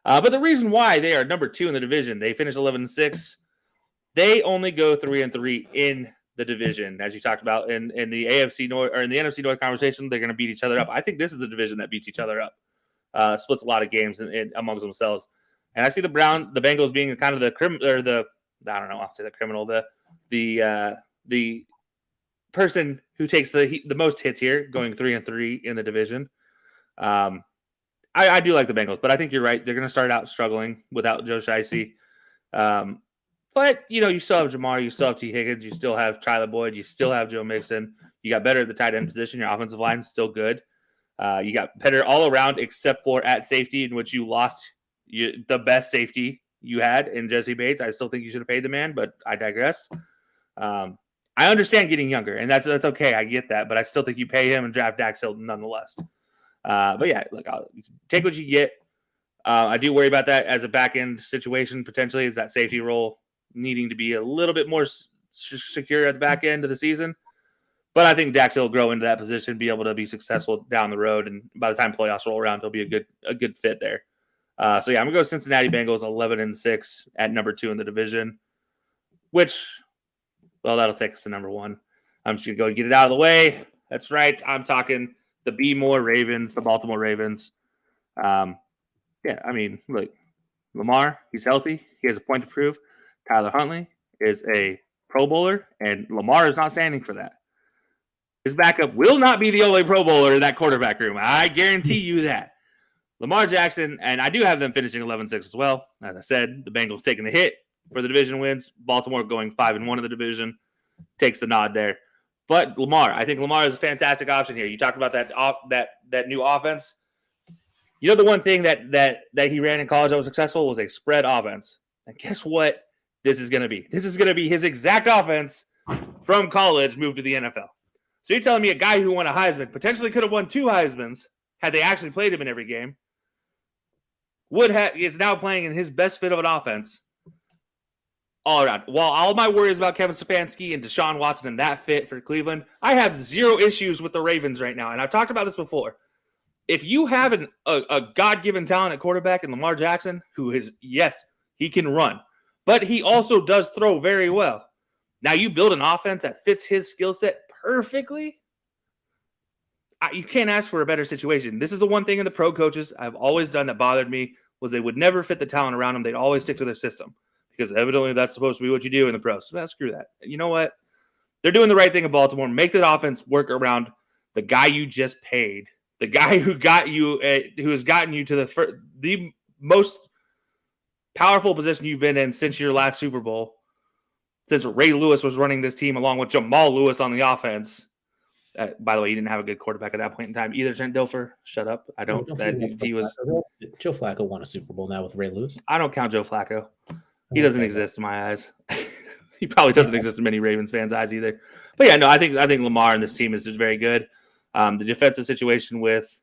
But the reason why they are number 2 in the division, they finished 11-6. They only go 3-3 in the division, as you talked about in the AFC North or in the NFC North conversation. They're going to beat each other up. I think this is the division that beats each other up, splits a lot of games amongst themselves. And I see the Bengals being kind of the I don't know, I'll say the criminal, the person who takes the most hits here, going 3-3 in the division. I do like the Bengals, but I think you're right. They're going to start out struggling without Joe Shiesty. But, you still have Jamar, you still have T. Higgins, you still have Tyler Boyd, you still have Joe Mixon. You got better at the tight end position. Your offensive line is still good. You got better all around except for at safety, in which you lost the best safety you had in Jesse Bates. I still think you should have paid the man, but I digress. I understand getting younger, and that's okay. I get that, but I still think you pay him and draft Dax Hilton nonetheless. But yeah, look, I'll take what you get. I do worry about that as a back end situation potentially. Is that safety role needing to be a little bit more secure at the back end of the season? But I think Dax will grow into that position, be able to be successful down the road, and by the time playoffs roll around, he'll be a good fit there. So yeah, I'm gonna go Cincinnati Bengals 11-6 at number 2 in the division, which, well, that'll take us to number 1. I'm just gonna go get it out of the way. That's right. I'm talking the B-more Ravens, the Baltimore Ravens. Yeah, I mean, look, Lamar, he's healthy. He has a point to prove. Tyler Huntley is a Pro Bowler, and Lamar is not standing for that. His backup will not be the only Pro Bowler in that quarterback room. I guarantee you that. Lamar Jackson, and I do have them finishing 11-6 as well. As I said, the Bengals taking the hit for the division wins. Baltimore going 5-1 in the division takes the nod there. But Lamar, I think Lamar is a fantastic option here. You talked about that new offense. The one thing that he ran in college that was successful was a spread offense. And guess what? This is going to be. This is going to be his exact offense from college moved to the NFL. So you're telling me a guy who won a Heisman, potentially could have won 2 Heismans had they actually played him in every game, is now playing in his best fit of an offense all around. While all my worries about Kevin Stefanski and Deshaun Watson and that fit for Cleveland, I have 0 issues with the Ravens right now. And I've talked about this before. If you have a God-given talent at quarterback in Lamar Jackson, who is, yes, he can run, but he also does throw very well. Now you build an offense that fits his skill set perfectly. You can't ask for a better situation. This is the one thing in the pro coaches I've always done that bothered me was they would never fit the talent around them. They'd always stick to their system because evidently that's supposed to be what you do in the pros. So screw that. You know what? They're doing the right thing in Baltimore. Make the offense work around the guy you just paid, the guy who got you, who has gotten you to the most powerful position you've been in since your last Super Bowl, since Ray Lewis was running this team along with Jamal Lewis on the offense. By the way, he didn't have a good quarterback at that point in time either. Trent Dilfer, shut up. I don't. He was. Joe Flacco won a Super Bowl now with Ray Lewis. I don't count Joe Flacco. He doesn't exist in my eyes. He probably doesn't exist in many Ravens fans' eyes either. But yeah, no, I think Lamar and this team is just very good. The defensive situation with,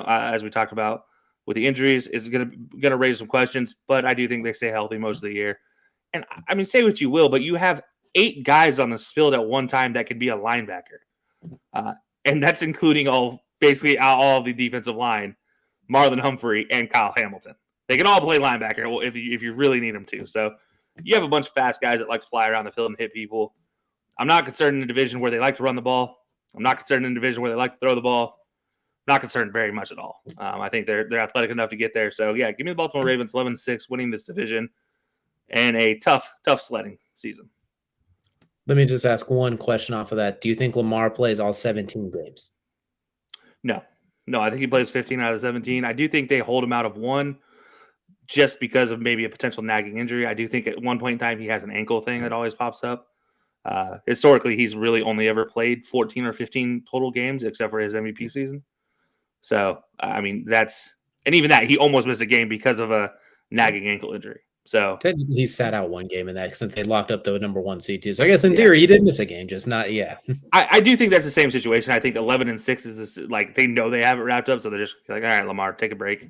as we talked about with the injuries, is gonna raise some questions. But I do think they stay healthy most of the year. And I mean, say what you will, but you have 8 guys on this field at one time that could be a linebacker. And that's including basically all of the defensive line, Marlon Humphrey and Kyle Hamilton. They can all play linebacker if you really need them to. So you have a bunch of fast guys that like to fly around the field and hit people. I'm not concerned in a division where they like to run the ball. I'm not concerned in a division where they like to throw the ball. I'm not concerned very much at all. I think they're athletic enough to get there. So yeah, give me the Baltimore Ravens 11-6 winning this division and a tough sledding season. Let me just ask one question off of that. Do you think Lamar plays all 17 games? No, I think he plays 15 out of 17. I do think they hold him out of 1 just because of maybe a potential nagging injury. I do think at one point in time he has an ankle thing that always pops up. Historically, he's really only ever played 14 or 15 total games except for his MVP season. So, I mean, and even that, he almost missed a game because of a nagging ankle injury. So technically, he sat out 1 game in that since they locked up the number 1 seed too. So I guess in theory, he did miss a game, just not. Yeah, I do think that's the same situation. I think 11-6 is this, like they know they have it wrapped up, so they're just like, all right, Lamar, take a break.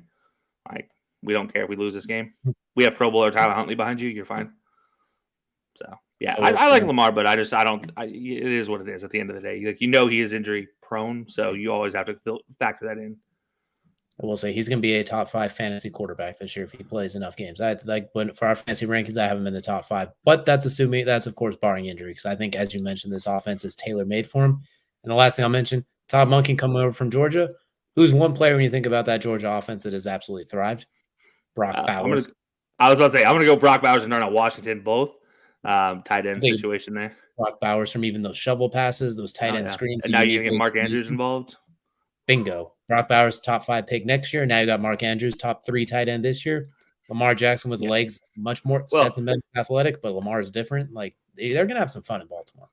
Like we don't care if we lose this game. We have Pro Bowler Tyler Huntley behind you. You're fine. So yeah, I like Lamar, but I don't. It is what it is. At the end of the day, like he is injury prone, so you always have to factor that in. I will say he's going to be a top 5 fantasy quarterback this year if he plays enough games. For our fantasy rankings, I have him in the top 5, but that's of course barring injury. Because I think, as you mentioned, this offense is tailor made for him. And the last thing I'll mention, Todd Monken coming over from Georgia. Who's one player when you think about that Georgia offense that has absolutely thrived? Brock Bowers. I was about to say, I'm going to go Brock Bowers and Darnell Washington, both. Tight end think situation there. Brock Bowers from even those shovel passes, those tight end screens. And now you're going to get Mark Andrews involved. Bingo. Brock Bowers, top 5 pick next year. Now you got Mark Andrews, top 3 tight end this year. Lamar Jackson with legs, much more Stetson Bennett athletic, but Lamar is different. Like, they're going to have some fun in Baltimore.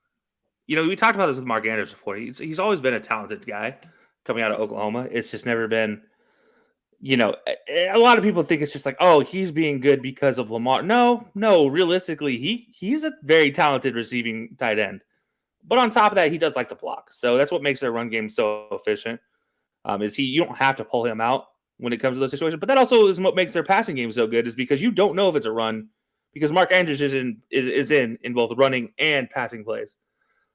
We talked about this with Mark Andrews before. He's always been a talented guy coming out of Oklahoma. It's just never been, a lot of people think it's just like, oh, he's being good because of Lamar. No, realistically, he's a very talented receiving tight end. But on top of that, he does like to block. So that's what makes their run game so efficient. You don't have to pull him out when it comes to those situations. But that also is what makes their passing game so good, is because you don't know if it's a run, because Mark Andrews is in both running and passing plays.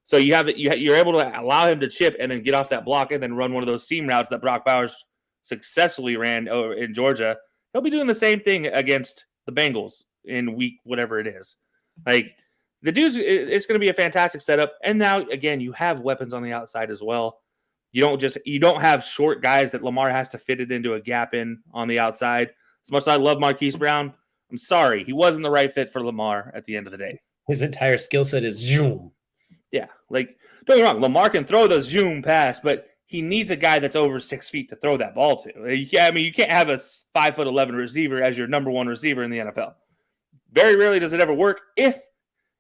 So you're able to allow him to chip and then get off that block and then run one of those seam routes that Brock Bowers successfully ran over in Georgia. He'll be doing the same thing against the Bengals in week whatever it is. Like, the dudes, it's going to be a fantastic setup. And now, again, you have weapons on the outside as well. You don't have short guys that Lamar has to fit it into a gap in on the outside. As much as I love Marquise Brown, I'm sorry, he wasn't the right fit for Lamar at the end of the day. His entire skill set is zoom. Yeah, like, don't get me wrong, Lamar can throw the zoom pass, but he needs a guy that's over 6 feet to throw that ball to. You can't have a 5'11" receiver as your number one receiver in the NFL. Very rarely does it ever work,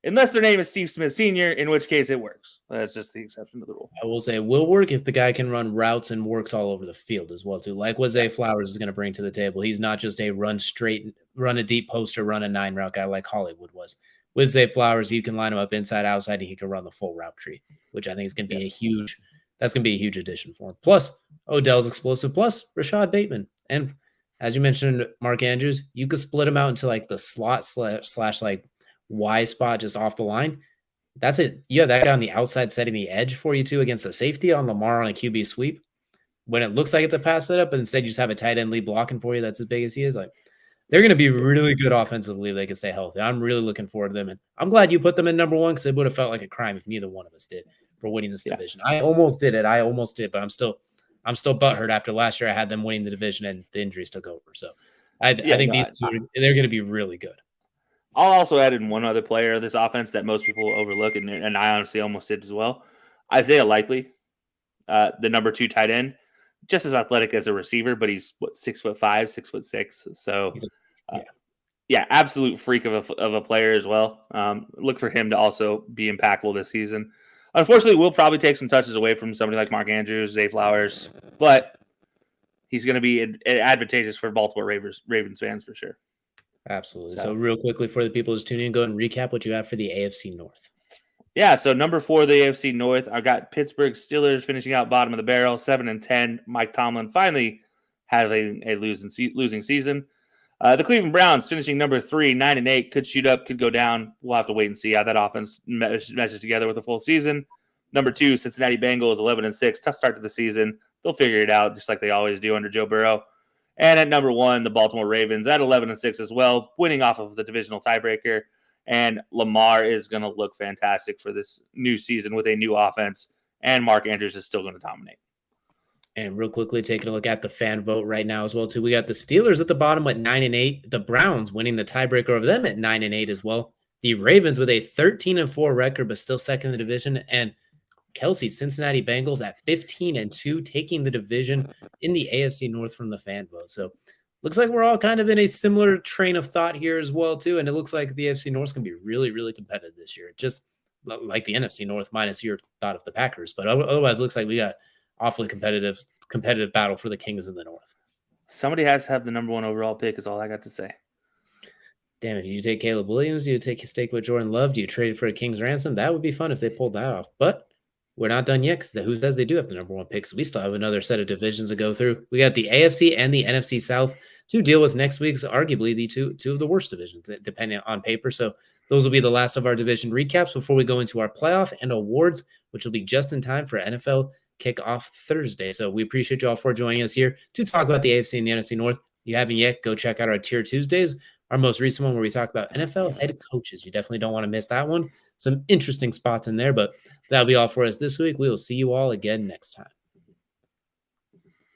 unless their name is Steve Smith Sr., in which case it works. That's just the exception to the rule. I will say it will work if the guy can run routes and works all over the field as well, too. Like what Zay Flowers is going to bring to the table. He's not just a run a deep post or run a 9 route guy like Hollywood was. With Zay Flowers, you can line him up inside, outside, and he can run the full route tree, which I think is going to be that's going to be a huge addition for him. Plus, Odell's explosive, plus Rashad Bateman. And as you mentioned, Mark Andrews, you could split him out into like the slot slash like Y spot just off the line. That's it. You have that guy on the outside setting the edge for you too against the safety on Lamar on a QB sweep. When it looks like it's a pass setup, but instead you just have a tight end lead blocking for you that's as big as he is, like, they're going to be really good offensively if they can stay healthy. I'm really looking forward to them. And I'm glad you put them in number 1, because it would have felt like a crime if neither one of us did for winning this division. I almost did it. But I'm still butthurt after last year. I had them winning the division and the injuries took over. So I think these two, they're going to be really good. I'll also add in one other player of this offense that most people overlook, and I honestly almost did as well. Isaiah Likely, the number 2 tight end, just as athletic as a receiver, but he's 6'5", 6'6". So, absolute freak of a player as well. Look for him to also be impactful this season. Unfortunately, we'll probably take some touches away from somebody like Mark Andrews, Zay Flowers, but he's going to be advantageous for Baltimore Ravens fans for sure. Absolutely. So real quickly for the people who's tuning in, go ahead and recap what you have for the AFC North. Yeah, so number 4, the AFC North, I've got Pittsburgh Steelers finishing out bottom of the barrel, 7-10. Mike Tomlin finally having a losing season. The Cleveland Browns finishing number 3, 9-8, could shoot up, could go down. We'll have to wait and see how that offense meshes together with the full season. Number 2, Cincinnati Bengals, 11-6, tough start to the season. They'll figure it out just like they always do under Joe Burrow. And at number 1, the Baltimore Ravens at 11-6 as well, winning off of the divisional tiebreaker. And Lamar is going to look fantastic for this new season with a new offense. And Mark Andrews is still going to dominate. And real quickly, taking a look at the fan vote right now as well, too. We got the Steelers at the bottom at 9-8. The Browns winning the tiebreaker over them at 9-8 as well. The Ravens with a 13-4 record, but still second in the division. And Kelcey, Cincinnati Bengals at 15-2, taking the division in the AFC North from the fan vote. So looks like we're all kind of in a similar train of thought here as well, too. And it looks like the AFC North is going to be really, really competitive this year. Just like the NFC North, minus your thought of the Packers. But otherwise, it looks like we got awfully competitive battle for the Kings in the North. Somebody has to have the number 1 overall pick is all I got to say. Damn, if you take Caleb Williams, you take a stake with Jordan Love, do you trade for a King's ransom? That would be fun if they pulled that off. But we're not done yet, because who says they do have the number 1 pick? So we still have another set of divisions to go through. We got the AFC and the NFC South to deal with next week's arguably the two of the worst divisions, depending on paper. So those will be the last of our division recaps before we go into our playoff and awards, which will be just in time for NFL kickoff Thursday. So we appreciate you all for joining us here to talk about the AFC and the NFC North. If you haven't yet, go check out our Tier Tuesdays, our most recent one where we talk about NFL head coaches. You definitely don't want to miss that one. Some interesting spots in there, but that'll be all for us this week. We will see you all again next time.